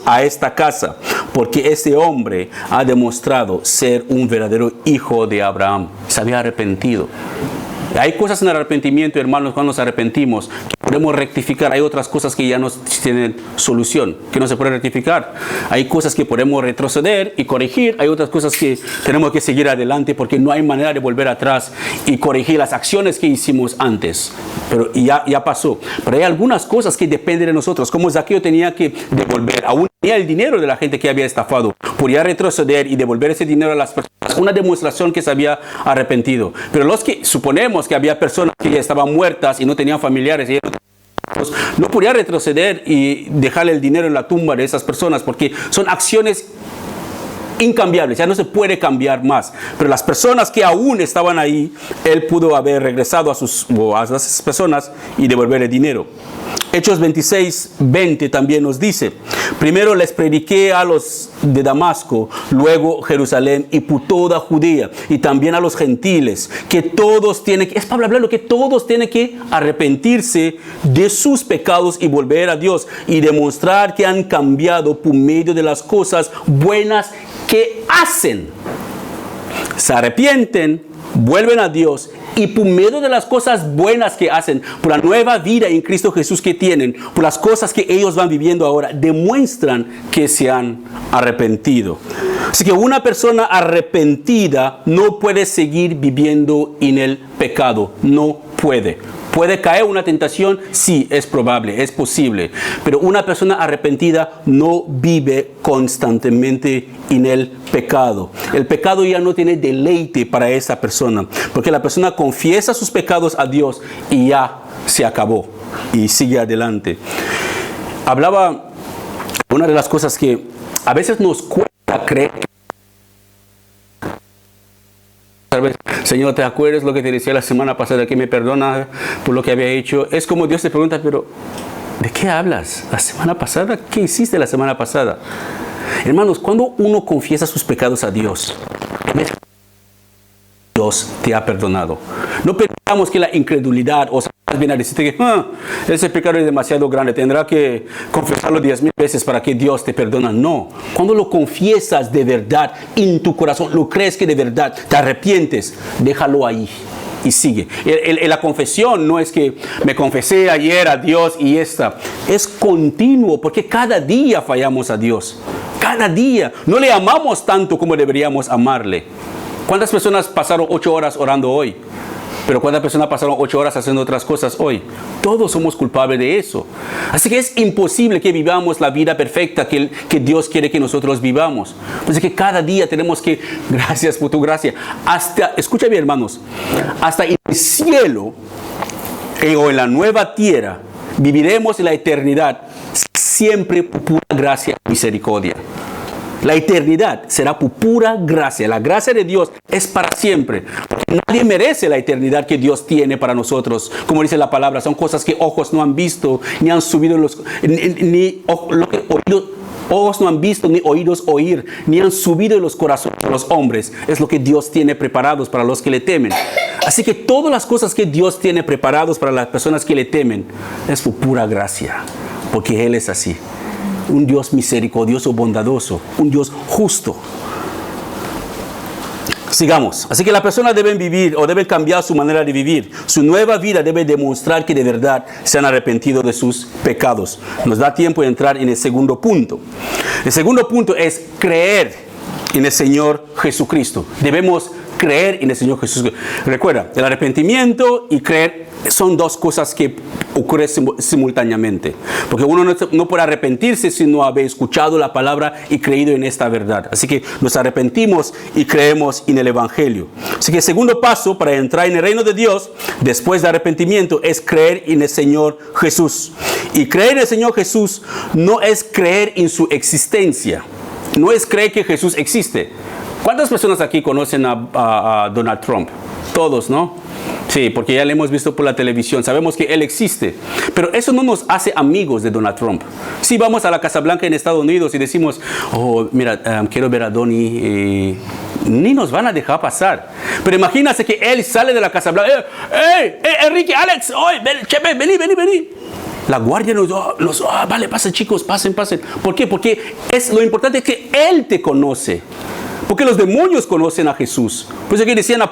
a esta casa, porque este hombre ha demostrado ser un verdadero hijo de Abraham. Se había arrepentido. Hay cosas en el arrepentimiento, hermanos, cuando nos arrepentimos, que podemos rectificar. Hay otras cosas que ya no tienen solución, que no se puede rectificar. Hay cosas que podemos retroceder y corregir. Hay otras cosas que tenemos que seguir adelante porque no hay manera de volver atrás y corregir las acciones que hicimos antes. Pero ya pasó. Pero hay algunas cosas que dependen de nosotros. Como Zaqueo tenía que devolver, aún tenía el dinero de la gente que había estafado. Podía retroceder y devolver ese dinero a las personas. Una demostración que se había arrepentido. Pero los que suponemos que había personas que ya estaban muertas y no tenían familiares y no podía retroceder y dejarle el dinero en la tumba de esas personas porque son acciones incambiables, ya no se puede cambiar más. Pero las personas que aún estaban ahí, él pudo haber regresado a esas personas y devolver el dinero. Hechos 26:20 también nos dice, primero les prediqué a los de Damasco, luego Jerusalén y por toda Judea, y también a los gentiles, que todos tienen que, es Pablo hablando, que todos tienen que arrepentirse de sus pecados y volver a Dios, y demostrar que han cambiado por medio de las cosas buenas que hacen. Se arrepienten, vuelven a Dios, y por medio de las cosas buenas que hacen, por la nueva vida en Cristo Jesús que tienen, por las cosas que ellos van viviendo ahora, demuestran que se han arrepentido. Así que una persona arrepentida no puede seguir viviendo en el pecado. No puede. ¿Puede caer una tentación? Sí, es probable, es posible. Pero una persona arrepentida no vive constantemente en el pecado. El pecado ya no tiene deleite para esa persona, porque la persona confiesa sus pecados a Dios y ya se acabó y sigue adelante. Hablaba, una de las cosas que a veces nos cuesta creer. Señor, ¿te acuerdas lo que te decía la semana pasada, que me perdona por lo que había hecho? Es como Dios te pregunta, pero ¿de qué hablas? ¿La semana pasada? ¿Qué hiciste la semana pasada? Hermanos, cuando uno confiesa sus pecados a Dios, Dios te ha perdonado. No pensamos que la incredulidad o viene a decirte que ese pecado es demasiado grande, tendrá que confesarlo 10,000 veces para que Dios te perdone. No, cuando lo confiesas de verdad en tu corazón, lo crees que de verdad te arrepientes, déjalo ahí y sigue. La confesión no es que me confesé ayer a Dios y esta, es continuo, porque cada día fallamos a Dios. Cada día no le amamos tanto como deberíamos amarle. ¿Cuántas personas pasaron 8 horas orando hoy? Pero ¿cuántas personas pasaron 8 horas haciendo otras cosas hoy? Todos somos culpables de eso. Así que es imposible que vivamos la vida perfecta que Dios quiere que nosotros vivamos. Así que cada día tenemos que, gracias por tu gracia, escucha bien, hermanos, hasta en el cielo o en la nueva tierra, viviremos en la eternidad siempre por pura gracia y misericordia. La eternidad será por pura gracia. La gracia de Dios es para siempre. Nadie merece la eternidad que Dios tiene para nosotros. Como dice la palabra, son cosas que ojos no han visto, ni han subido ojos no han visto, ni oídos oír, ni han subido en los corazones de los hombres. Es lo que Dios tiene preparados para los que le temen. Así que todas las cosas que Dios tiene preparados para las personas que le temen es por pura gracia, porque Él es así. Un Dios misericordioso, bondadoso, un Dios justo. Sigamos. Así que la persona debe vivir o debe cambiar su manera de vivir. Su nueva vida debe demostrar que de verdad se han arrepentido de sus pecados. Nos da tiempo de entrar en el segundo punto. El segundo punto es creer en el Señor Jesucristo. Debemos creer en el Señor Jesús. Recuerda, el arrepentimiento y creer son dos cosas que ocurren simultáneamente. Porque uno no puede arrepentirse si no haber escuchado la palabra y creído en esta verdad. Así que nos arrepentimos y creemos en el Evangelio. Así que el segundo paso para entrar en el reino de Dios, después de arrepentimiento, es creer en el Señor Jesús. Y creer en el Señor Jesús no es creer en su existencia. No es creer que Jesús existe. ¿Cuántas personas aquí conocen a Donald Trump? Todos, ¿no? Sí, porque ya le hemos visto por la televisión. Sabemos que él existe. Pero eso no nos hace amigos de Donald Trump. Si vamos a la Casa Blanca en Estados Unidos y decimos, oh, mira, quiero ver a Donnie, ni nos van a dejar pasar. Pero imagínate que él sale de la Casa Blanca. Enrique, Alex, Chepe, vení. La guardia vale, pasen chicos, pasen. ¿Por qué? Porque lo importante es que él te conoce. Porque los demonios conocen a Jesús. Por eso que decían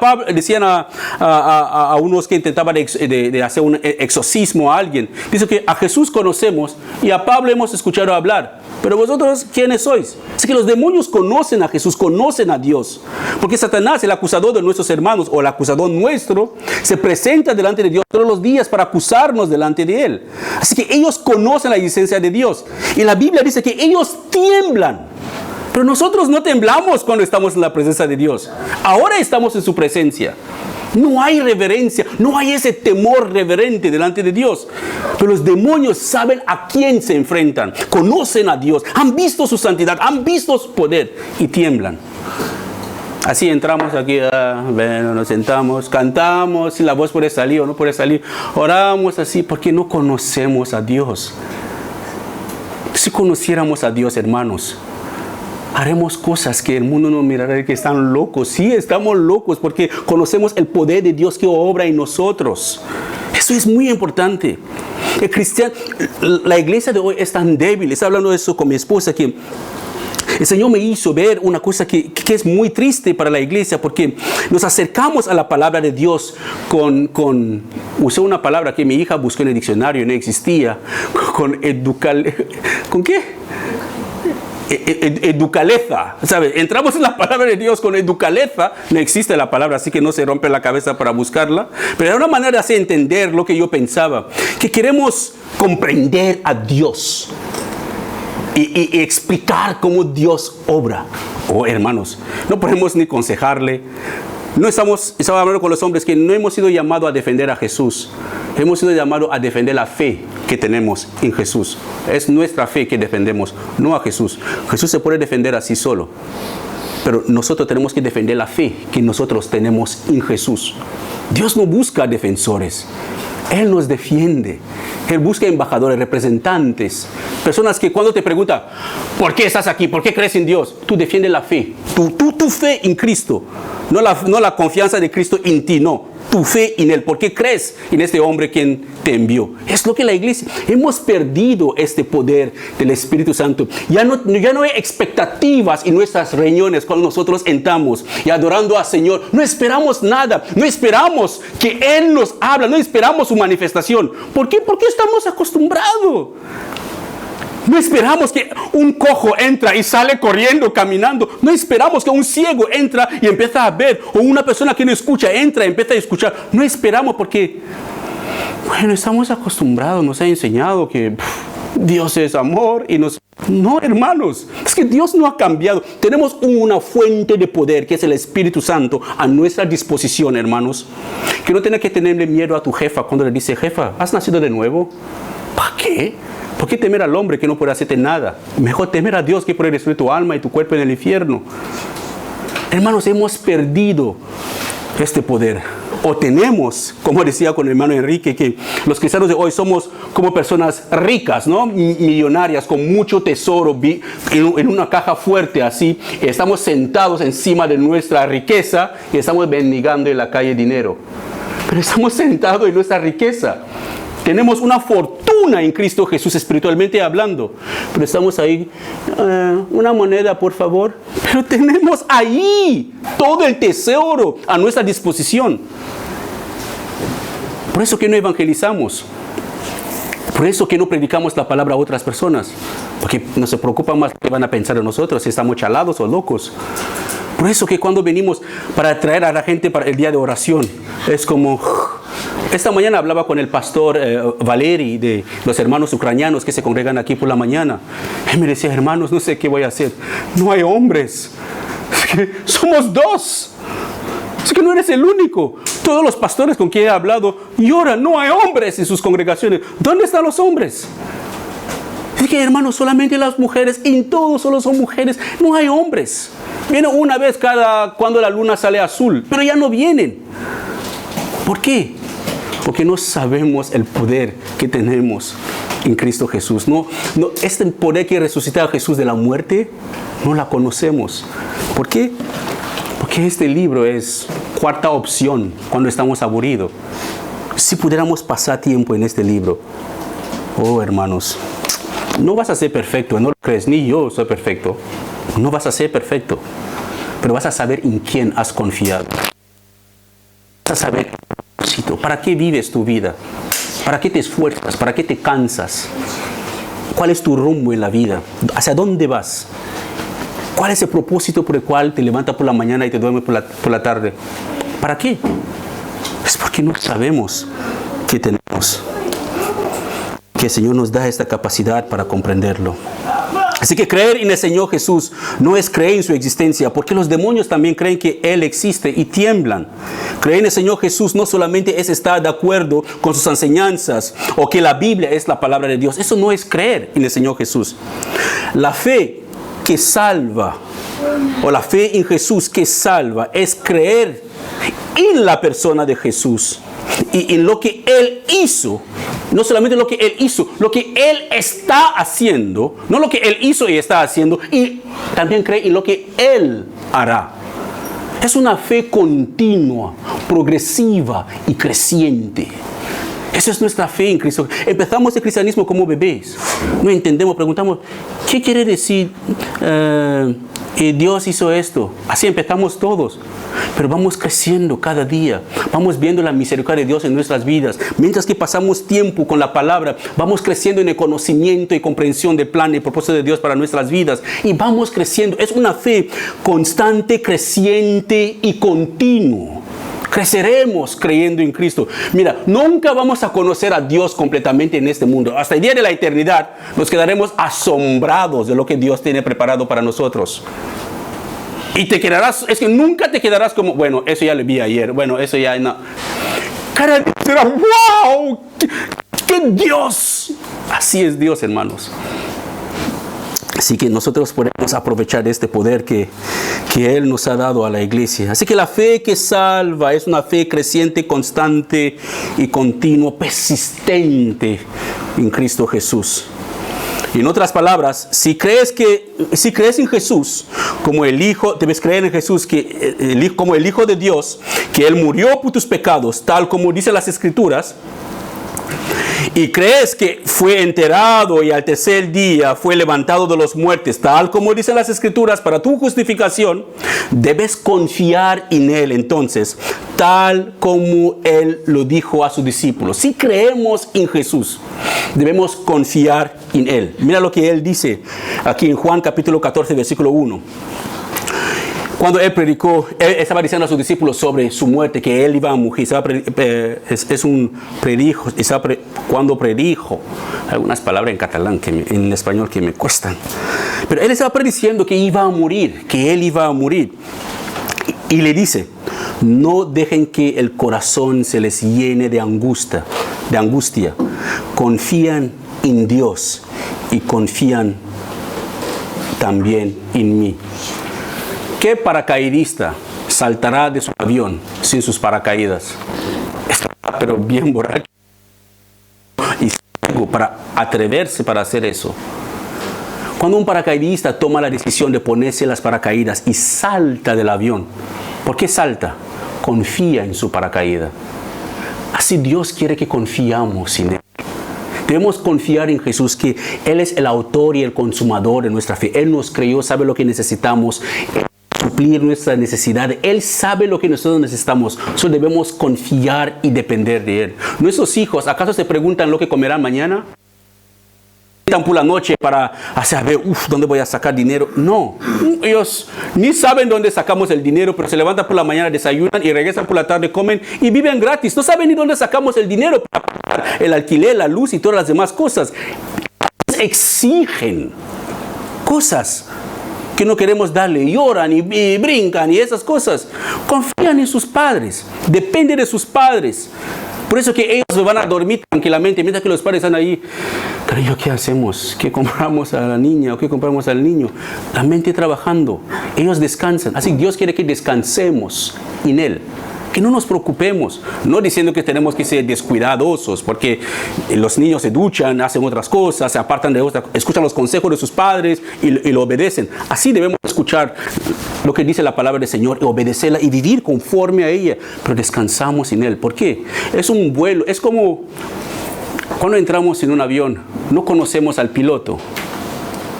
a unos que intentaban de hacer un exorcismo a alguien. Dice que a Jesús conocemos y a Pablo hemos escuchado hablar. Pero vosotros, ¿quiénes sois? Así que los demonios conocen a Jesús, conocen a Dios. Porque Satanás, el acusador de nuestros hermanos o el acusador nuestro, se presenta delante de Dios todos los días para acusarnos delante de Él. Así que ellos conocen la existencia de Dios. Y la Biblia dice que ellos tiemblan. Pero nosotros no temblamos cuando estamos en la presencia de Dios. Ahora estamos en su presencia. No hay reverencia, no hay ese temor reverente delante de Dios. Pero los demonios saben a quién se enfrentan, conocen a Dios, han visto su santidad, han visto su poder y tiemblan. Así entramos aquí, nos sentamos, cantamos, si la voz puede salir o no puede salir. Oramos así porque no conocemos a Dios. Si conociéramos a Dios, hermanos, haremos cosas que el mundo nos mirará y que están locos. Sí, estamos locos porque conocemos el poder de Dios que obra en nosotros. Eso es muy importante. La iglesia de hoy es tan débil. Estaba hablando de eso con mi esposa, que el Señor me hizo ver una cosa que es muy triste para la iglesia, porque nos acercamos a la palabra de Dios usé una palabra que mi hija buscó en el diccionario y no existía, ¿con qué? Educaleza, ¿sabes? Entramos en la palabra de Dios con educaleza. No existe la palabra, así que no se rompe la cabeza para buscarla. Pero era una manera de hacer entender lo que yo pensaba, que queremos comprender a Dios y explicar cómo Dios obra. Oh, hermanos, no podemos ni aconsejarle. Estaba hablando con los hombres que no hemos sido llamados a defender a Jesús. Hemos sido llamados a defender la fe que tenemos en Jesús. Es nuestra fe que defendemos, no a Jesús. Jesús se puede defender así solo. Pero nosotros tenemos que defender la fe que nosotros tenemos en Jesús. Dios no busca defensores. Él nos defiende. Él busca embajadores, representantes. Personas que cuando te preguntan, ¿por qué estás aquí? ¿Por qué crees en Dios? Tú defiendes la fe. Tu fe en Cristo. No la confianza de Cristo en ti, no. Tu fe en Él. ¿Por qué crees en este hombre quien te envió? Es lo que la iglesia... Hemos perdido este poder del Espíritu Santo. Ya no hay expectativas en nuestras reuniones cuando nosotros entramos y adorando al Señor. No esperamos nada. No esperamos que Él nos habla. No esperamos su manifestación. ¿Por qué? Porque estamos acostumbrados. No esperamos que un cojo entra y sale corriendo, caminando. No esperamos que un ciego entra y empieza a ver. O una persona que no escucha entra y empieza a escuchar. No esperamos porque, bueno, estamos acostumbrados. Nos ha enseñado que Dios es amor y nos... No, hermanos, es que Dios no ha cambiado. Tenemos una fuente de poder que es el Espíritu Santo a nuestra disposición, hermanos. Que no tengas que tenerle miedo a tu jefa cuando le dice, jefa, ¿has nacido de nuevo? ¿Para qué? ¿Por qué temer al hombre que no puede hacerte nada? Mejor temer a Dios que puede destruir tu alma y tu cuerpo en el infierno. Hermanos, hemos perdido este poder. O tenemos, como decía con el hermano Enrique, que los cristianos de hoy somos como personas ricas, ¿no? Millonarias, con mucho tesoro, en una caja fuerte así. Estamos sentados encima de nuestra riqueza y estamos mendigando en la calle dinero. Pero estamos sentados en nuestra riqueza. Tenemos una fortuna en Cristo Jesús, espiritualmente hablando. Pero estamos ahí, una moneda, por favor. Pero tenemos ahí todo el tesoro a nuestra disposición. Por eso que no evangelizamos. Por eso que no predicamos la palabra a otras personas. Porque nos preocupa más que van a pensar de nosotros, si estamos chalados o locos. Por eso que cuando venimos para traer a la gente para el día de oración, es como... Esta mañana hablaba con el pastor Valeri de los hermanos ucranianos que se congregan aquí por la mañana. Él me decía, hermanos, no sé qué voy a hacer. No hay hombres. Es que somos dos. Es que no eres el único. Todos los pastores con quien he hablado lloran. No hay hombres en sus congregaciones. ¿Dónde están los hombres? Es que, hermanos, solamente las mujeres, y en todo solo son mujeres. No hay hombres. Vienen una vez cuando la luna sale azul, pero ya no vienen. ¿Por qué? Porque no sabemos el poder que tenemos en Cristo Jesús. No, este poder que resucitó a Jesús de la muerte, no la conocemos. ¿Por qué? Porque este libro es cuarta opción cuando estamos aburridos. Si pudiéramos pasar tiempo en este libro, oh hermanos, no vas a ser perfecto, no lo crees, ni yo soy perfecto. No vas a ser perfecto, pero vas a saber en quién has confiado. Vas a saber para qué vives tu vida, para qué te esfuerzas, para qué te cansas, cuál es tu rumbo en la vida, hacia dónde vas, cuál es el propósito por el cual te levantas por la mañana y te duermes por la tarde. ¿Para qué? Es porque no sabemos qué tenemos. Que el Señor nos da esta capacidad para comprenderlo. Así que creer en el Señor Jesús no es creer en su existencia, porque los demonios también creen que Él existe y tiemblan. Creer en el Señor Jesús no solamente es estar de acuerdo con sus enseñanzas o que la Biblia es la palabra de Dios. Eso no es creer en el Señor Jesús. La fe que salva, o la fe en Jesús que salva, es creer en la persona de Jesús y en lo que Él hizo. No solamente lo que Él hizo, lo que Él está haciendo, no lo que Él hizo y está haciendo, y también cree en lo que Él hará. Es una fe continua, progresiva y creciente. Esa es nuestra fe en Cristo. Empezamos el cristianismo como bebés. No entendemos, preguntamos, ¿qué quiere decir Dios hizo esto? Así empezamos todos. Pero vamos creciendo cada día. Vamos viendo la misericordia de Dios en nuestras vidas. Mientras que pasamos tiempo con la palabra, vamos creciendo en el conocimiento y comprensión del plan y propósito de Dios para nuestras vidas. Y vamos creciendo. Es una fe constante, creciente y continua. Creceremos creyendo en Cristo. Mira, nunca vamos a conocer a Dios completamente en este mundo. Hasta el día de la eternidad nos quedaremos asombrados de lo que Dios tiene preparado para nosotros. Y te quedarás, es que nunca te quedarás como, bueno, eso ya lo vi ayer, bueno, eso ya no. Cada día será, wow, ¡qué Dios! Así es Dios, hermanos. Así que nosotros podemos aprovechar este poder que Él nos ha dado a la iglesia. Así que la fe que salva es una fe creciente, constante y continua, persistente en Cristo Jesús. Y en otras palabras, si crees en Jesús como el Hijo, debes creer en Jesús como el Hijo de Dios, que Él murió por tus pecados, tal como dicen las Escrituras, y crees que fue enterrado y al tercer día fue levantado de los muertos, tal como dicen las Escrituras, para tu justificación, debes confiar en Él entonces, tal como Él lo dijo a sus discípulos. Si creemos en Jesús, debemos confiar en Él. Mira lo que Él dice aquí en Juan capítulo 14, versículo 1. Cuando Él predicó, Él estaba diciendo a sus discípulos sobre su muerte, que Él iba a morir. Es un predijo. Cuando predijo, algunas palabras en catalán, en español que me cuestan. Pero Él estaba prediciendo que iba a morir, que Él iba a morir. Y le dice, no dejen que el corazón se les llene de angustia. Confían en Dios y confían también en mí. ¿Qué paracaidista saltará de su avión sin sus paracaídas? Está pero bien borracho y ciego para atreverse para hacer eso. Cuando un paracaidista toma la decisión de ponerse las paracaídas y salta del avión, ¿por qué salta? Confía en su paracaídas. Así Dios quiere que confiamos en Él. Debemos confiar en Jesús, que Él es el autor y el consumador de nuestra fe. Él nos creó, sabe lo que necesitamos, suplir nuestra necesidad. Él sabe lo que nosotros necesitamos. Solo debemos confiar y depender de Él. Nuestros hijos, ¿acaso se preguntan lo que comerán mañana? por la noche para saber, ¿dónde voy a sacar dinero? No, ellos ni saben dónde sacamos el dinero, pero se levantan por la mañana, desayunan y regresan por la tarde, comen y viven gratis. No saben ni dónde sacamos el dinero para pagar el alquiler, la luz y todas las demás cosas. Exigen cosas que no queremos darle, lloran y brincan y esas cosas. Confían en sus padres, dependen de sus padres. Por eso que ellos se van a dormir tranquilamente, mientras que los padres están ahí. Cariño, ¿qué hacemos? ¿Qué compramos a la niña o qué compramos al niño? La mente trabajando, ellos descansan. Así Dios quiere que descansemos en Él, que no nos preocupemos, no diciendo que tenemos que ser descuidadosos, porque los niños se duchan, hacen otras cosas, se apartan de otras, escuchan los consejos de sus padres y lo obedecen. Así debemos escuchar lo que dice la palabra del Señor y obedecerla y vivir conforme a ella, pero descansamos en Él. ¿Por qué? Es un vuelo, es como cuando entramos en un avión, no conocemos al piloto,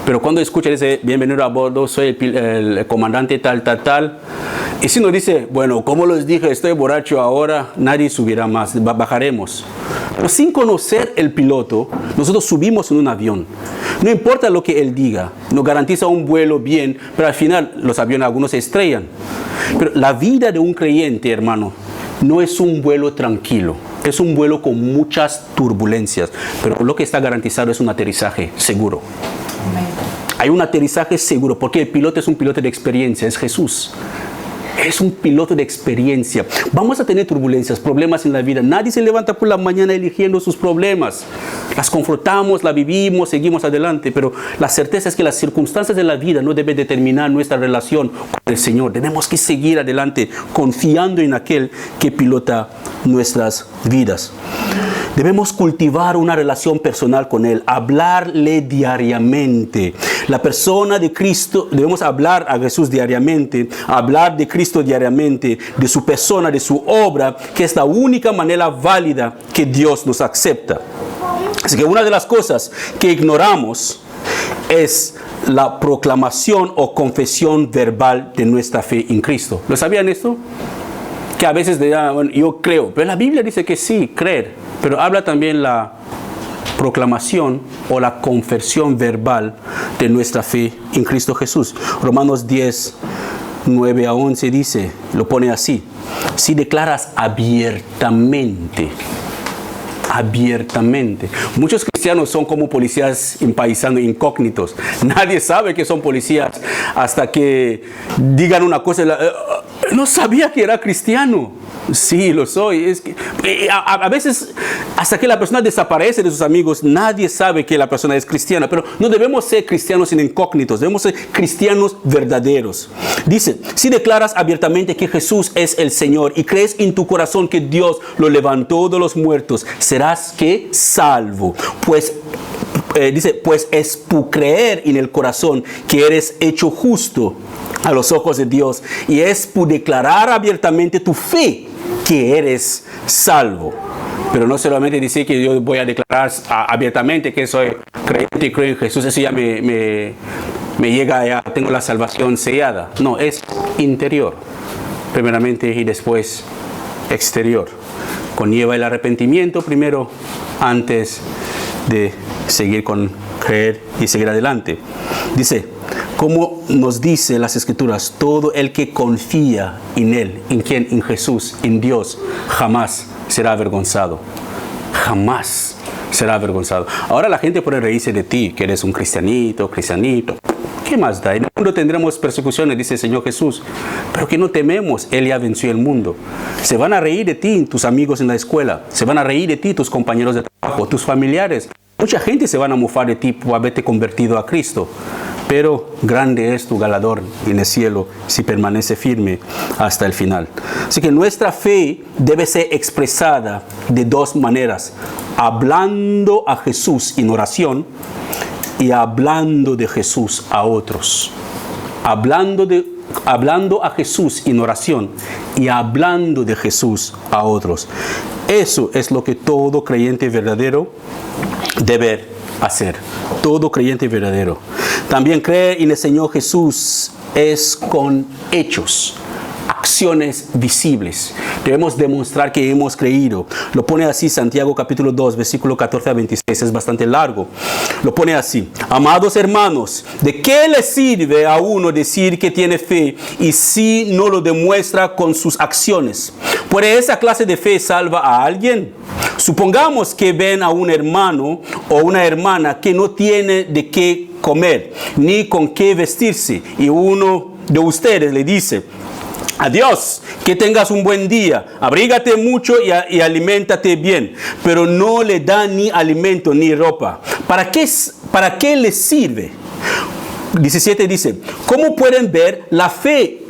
pero cuando escucha dice, bienvenido a bordo, soy el comandante tal, y si nos dice, bueno, como les dije, estoy borracho ahora, nadie subirá más, bajaremos. Pero sin conocer el piloto, nosotros subimos en un avión. No importa lo que él diga, nos garantiza un vuelo bien, pero al final los aviones algunos se estrellan. Pero la vida de un creyente, hermano, no es un vuelo tranquilo, es un vuelo con muchas turbulencias, pero lo que está garantizado es un aterrizaje seguro. Hay un aterrizaje seguro, porque el piloto es un piloto de experiencia, es Jesús. Es un piloto de experiencia. Vamos a tener turbulencias, problemas en la vida. Nadie se levanta por la mañana eligiendo sus problemas. Las confrontamos, las vivimos, seguimos adelante. Pero la certeza es que las circunstancias de la vida no deben determinar nuestra relación con el Señor. Tenemos que seguir adelante confiando en aquel que pilota nuestras vidas. Debemos cultivar una relación personal con Él, hablarle diariamente. La persona de Cristo, debemos hablar a Jesús diariamente, hablar de Cristo diariamente, de su persona, de su obra, que es la única manera válida que Dios nos acepta. Así que una de las cosas que ignoramos es la proclamación o confesión verbal de nuestra fe en Cristo. ¿Lo sabían esto? Que a veces dirán, bueno, yo creo, pero la Biblia dice que sí, creer, pero habla también la proclamación o la confesión verbal de nuestra fe en Cristo Jesús. Romanos 10, 9 a 11 dice, lo pone así: si declaras abiertamente. Muchos cristianos son como policías empaisando incógnitos. Nadie sabe que son policías hasta que digan una cosa. No sabía que era cristiano. Sí, lo soy. Es que, a veces, hasta que la persona desaparece de sus amigos, nadie sabe que la persona es cristiana. Pero no debemos ser cristianos sin incógnitos, debemos ser cristianos verdaderos. Dice, si declaras abiertamente que Jesús es el Señor y crees en tu corazón que Dios lo levantó de los muertos, serás que salvo. Pues es por creer en el corazón que eres hecho justo a los ojos de Dios, y es por declarar abiertamente tu fe que eres salvo. Pero no solamente decir que yo voy a declarar abiertamente que soy creyente y creo en Jesús, eso ya me llega, ya tengo la salvación sellada. No, es interior primeramente y después exterior. Conlleva el arrepentimiento primero antes de seguir con creer y seguir adelante. Dice, como nos dice las Escrituras, todo el que confía en Él, ¿en quién? En Jesús, en Dios, jamás será avergonzado. Jamás será avergonzado. Ahora la gente puede reírse de ti, que eres un cristianito. ¿Qué más da? En el mundo tendremos persecuciones, dice el Señor Jesús, pero que no tememos, Él ya venció el mundo. Se van a reír de ti tus amigos en la escuela, se van a reír de ti tus compañeros de trabajo, tus familiares. Mucha gente se van a mofar de ti por haberte convertido a Cristo. Pero grande es tu galardón en el cielo si permanece firme hasta el final. Así que nuestra fe debe ser expresada de dos maneras: hablando a Jesús en oración y hablando de Jesús a otros. Hablando a Jesús en oración y hablando de Jesús a otros. Eso es lo que todo creyente verdadero debe hacer. Todo creyente verdadero. También creer en el Señor Jesús es con hechos, acciones visibles. Debemos demostrar que hemos creído. Lo pone así Santiago capítulo 2, versículo 14 a 26. Es bastante largo. Lo pone así. Amados hermanos, ¿de qué le sirve a uno decir que tiene fe y si no lo demuestra con sus acciones? ¿Puede esa clase de fe salva a alguien? Supongamos que ven a un hermano o una hermana que no tiene de qué comer ni con qué vestirse y uno de ustedes le dice: adiós, que tengas un buen día, abrígate mucho y aliméntate bien, pero no le da ni alimento ni ropa. ¿Para qué les sirve? 17 dice: ¿cómo pueden ver? La fe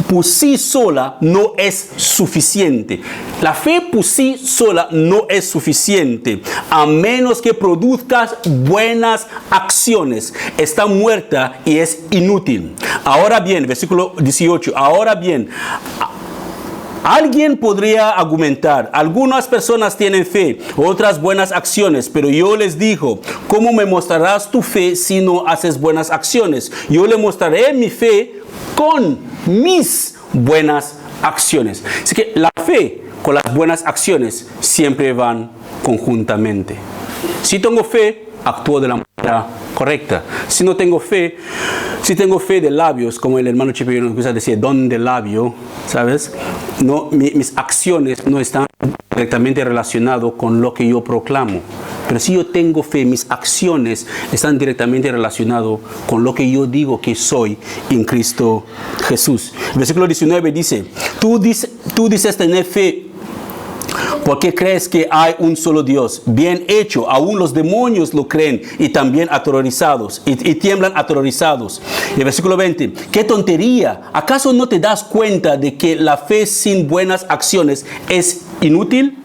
por sí sola no es suficiente. La fe por sí sola no es suficiente, a menos que produzcas buenas acciones. Está muerta y es inútil. Ahora bien, versículo 18, ahora bien, alguien podría argumentar: algunas personas tienen fe, otras buenas acciones, pero yo les digo: ¿cómo me mostrarás tu fe si no haces buenas acciones? Yo le mostraré mi fe con mis buenas acciones. Así que la fe con las buenas acciones siempre van conjuntamente. Si tengo fe, actúo de la manera correcta. Si no tengo fe, si tengo fe de labios, como el hermano Chipe nos gusta decir, don de labio, ¿sabes? No, mis acciones no están directamente relacionadas con lo que yo proclamo. Pero si yo tengo fe, mis acciones están directamente relacionadas con lo que yo digo que soy en Cristo Jesús. El versículo 19 dice: tú dices tener fe porque crees que hay un solo Dios. Bien hecho, aún los demonios lo creen y también aterrorizados y tiemblan aterrorizados. Y el versículo 20, ¡qué tontería! ¿Acaso no te das cuenta de que la fe sin buenas acciones es inútil?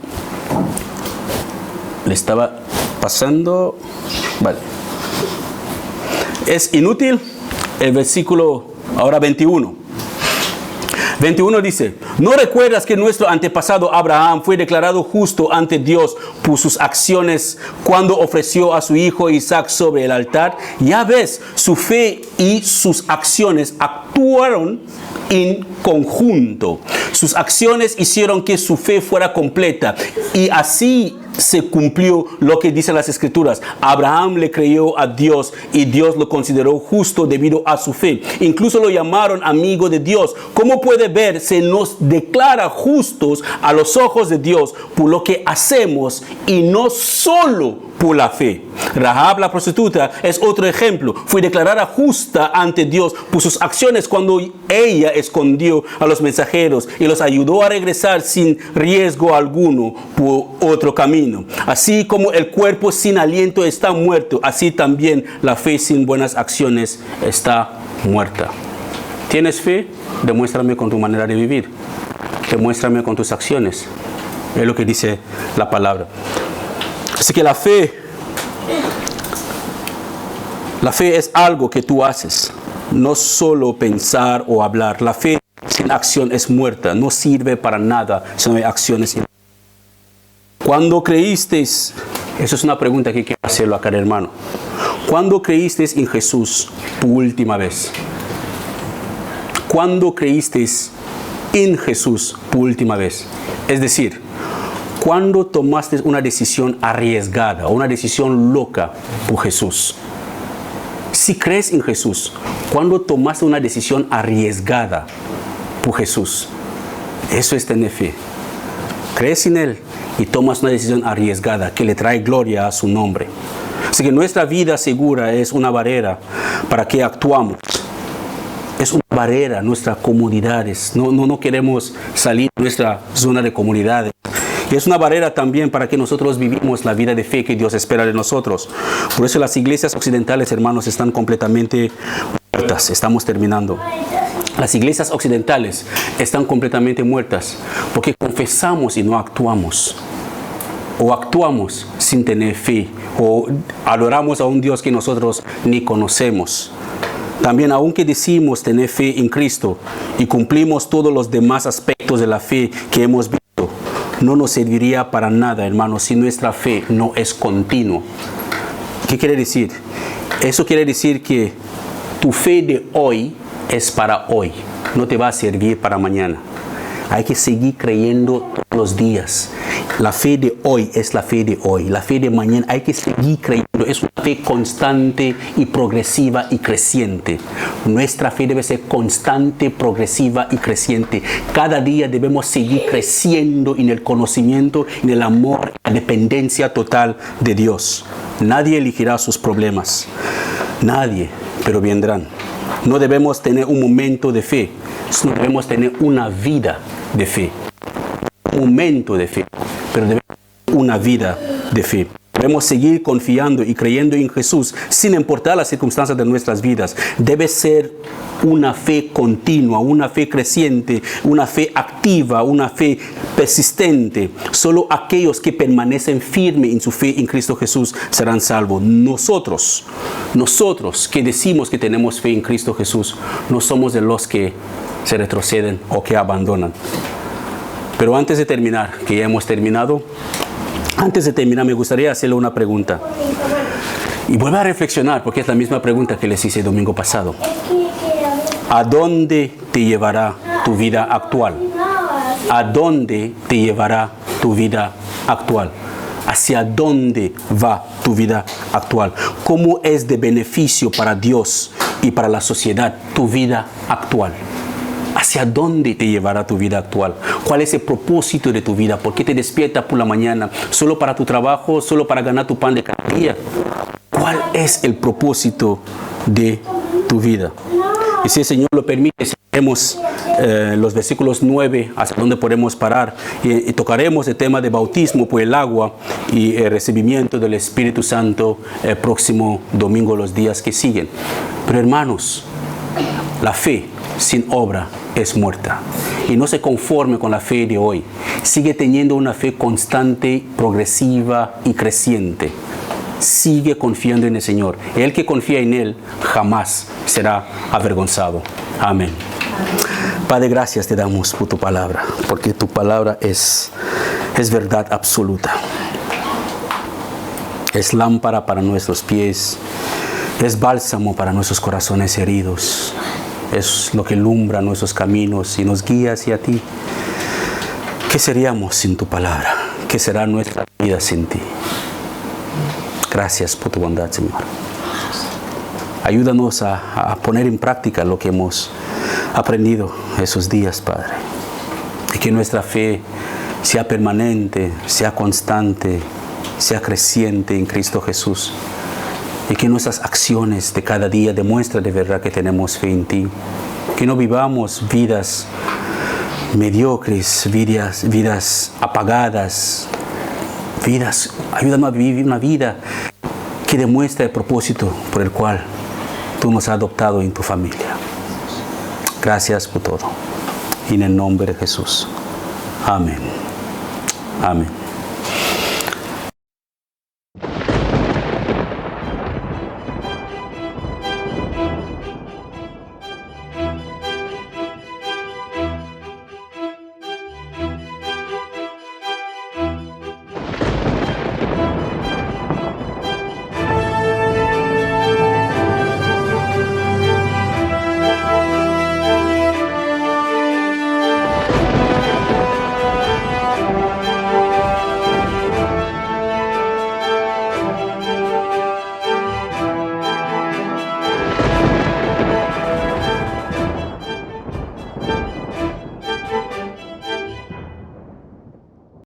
Le estaba pasando. Vale. Es inútil. El versículo ahora 21. 21 dice: ¿no recuerdas que nuestro antepasado Abraham fue declarado justo ante Dios por sus acciones cuando ofreció a su hijo Isaac sobre el altar? Ya ves, su fe y sus acciones actuaron en conjunto. Sus acciones hicieron que su fe fuera completa y así se cumplió lo que dicen las Escrituras. Abraham le creyó a Dios y Dios lo consideró justo debido a su fe. Incluso lo llamaron amigo de Dios. Como puede ver, se nos declara justos a los ojos de Dios por lo que hacemos y no solo por la fe. Rahab la prostituta es otro ejemplo. Fue declarada justa ante Dios por sus acciones cuando ella escondió a los mensajeros y los ayudó a regresar sin riesgo alguno por otro camino. Así como el cuerpo sin aliento está muerto, así también la fe sin buenas acciones está muerta. ¿Tienes fe? Demuéstrame con tu manera de vivir. Demuéstrame con tus acciones. Es lo que dice la palabra. Así que la fe es algo que tú haces, no solo pensar o hablar. La fe sin acción es muerta, no sirve para nada si no hay acciones. ¿Cuándo creísteis? Eso es una pregunta que quiero hacerlo a cada hermano. ¿Cuándo creísteis en Jesús por última vez? ¿Cuándo creísteis en Jesús por última vez? Es decir, ¿cuándo tomaste una decisión arriesgada o una decisión loca por Jesús? Si crees en Jesús, ¿cuándo tomaste una decisión arriesgada por Jesús? Eso es tener fe. Crees en Él y tomas una decisión arriesgada que le trae gloria a su nombre. Así que nuestra vida segura es una barrera para que actuamos. Es una barrera, nuestras comodidades. No queremos salir de nuestra zona de comodidades. Y es una barrera también para que nosotros vivimos la vida de fe que Dios espera de nosotros. Por eso las iglesias occidentales, hermanos, están completamente muertas. Estamos terminando. Las iglesias occidentales están completamente muertas porque confesamos y no actuamos. O actuamos sin tener fe. O adoramos a un Dios que nosotros ni conocemos. También, aunque decimos tener fe en Cristo y cumplimos todos los demás aspectos de la fe que hemos visto, no nos serviría para nada, hermanos, si nuestra fe no es continua. ¿Qué quiere decir? Eso quiere decir que tu fe de hoy es para hoy, no te va a servir para mañana. Hay que seguir creyendo todos los días. La fe de hoy es la fe de hoy. La fe de mañana hay que seguir creyendo. Es una fe constante y progresiva y creciente. Nuestra fe debe ser constante, progresiva y creciente. Cada día debemos seguir creciendo en el conocimiento, en el amor, en la dependencia total de Dios. Nadie elegirá sus problemas. Nadie, pero vendrán. No debemos tener un momento de fe, sino debemos tener una vida de fe. Un momento de fe, pero debemos tener una vida de fe. Debemos seguir confiando y creyendo en Jesús sin importar las circunstancias de nuestras vidas. Debe ser una fe continua, una fe creciente, una fe activa, una fe persistente. Solo aquellos que permanecen firmes en su fe en Cristo Jesús serán salvos. Nosotros que decimos que tenemos fe en Cristo Jesús, no somos de los que se retroceden o que abandonan. Pero antes de terminar, que ya hemos terminado, me gustaría hacerle una pregunta. Y vuelvo a reflexionar, porque es la misma pregunta que les hice el domingo pasado. ¿A dónde te llevará tu vida actual? ¿A dónde te llevará tu vida actual? ¿Hacia dónde va tu vida actual? ¿Cómo es de beneficio para Dios y para la sociedad tu vida actual? ¿Hacia dónde te llevará tu vida actual? ¿Cuál es el propósito de tu vida? ¿Por qué te despiertas por la mañana? ¿Solo para tu trabajo? ¿Solo para ganar tu pan de cada día? ¿Cuál es el propósito de tu vida? Y si el Señor lo permite, seguiremos los versículos 9 hasta donde podemos parar y tocaremos el tema de bautismo por el agua y el recibimiento del Espíritu Santo el próximo domingo, los días que siguen. Pero hermanos, la fe sin obra es muerta. Y no se conforme con la fe de hoy. Sigue teniendo una fe constante, progresiva y creciente. Sigue confiando en el Señor. El que confía en Él jamás será avergonzado. Amén. Padre, gracias te damos por tu palabra, porque tu palabra es verdad absoluta. Es lámpara para nuestros pies, es bálsamo para nuestros corazones heridos. Es lo que alumbra nuestros caminos y nos guía hacia ti. ¿Qué seríamos sin tu palabra? ¿Qué será nuestra vida sin ti? Gracias por tu bondad, Señor. Ayúdanos a poner en práctica lo que hemos aprendido esos días, Padre. Y que nuestra fe sea permanente, sea constante, sea creciente en Cristo Jesús. Y que nuestras acciones de cada día demuestren de verdad que tenemos fe en ti. Que no vivamos vidas mediocres, vidas apagadas. Ayúdanos a vivir una vida que demuestre el propósito por el cual tú nos has adoptado en tu familia. Gracias por todo. En el nombre de Jesús. Amén. Amén.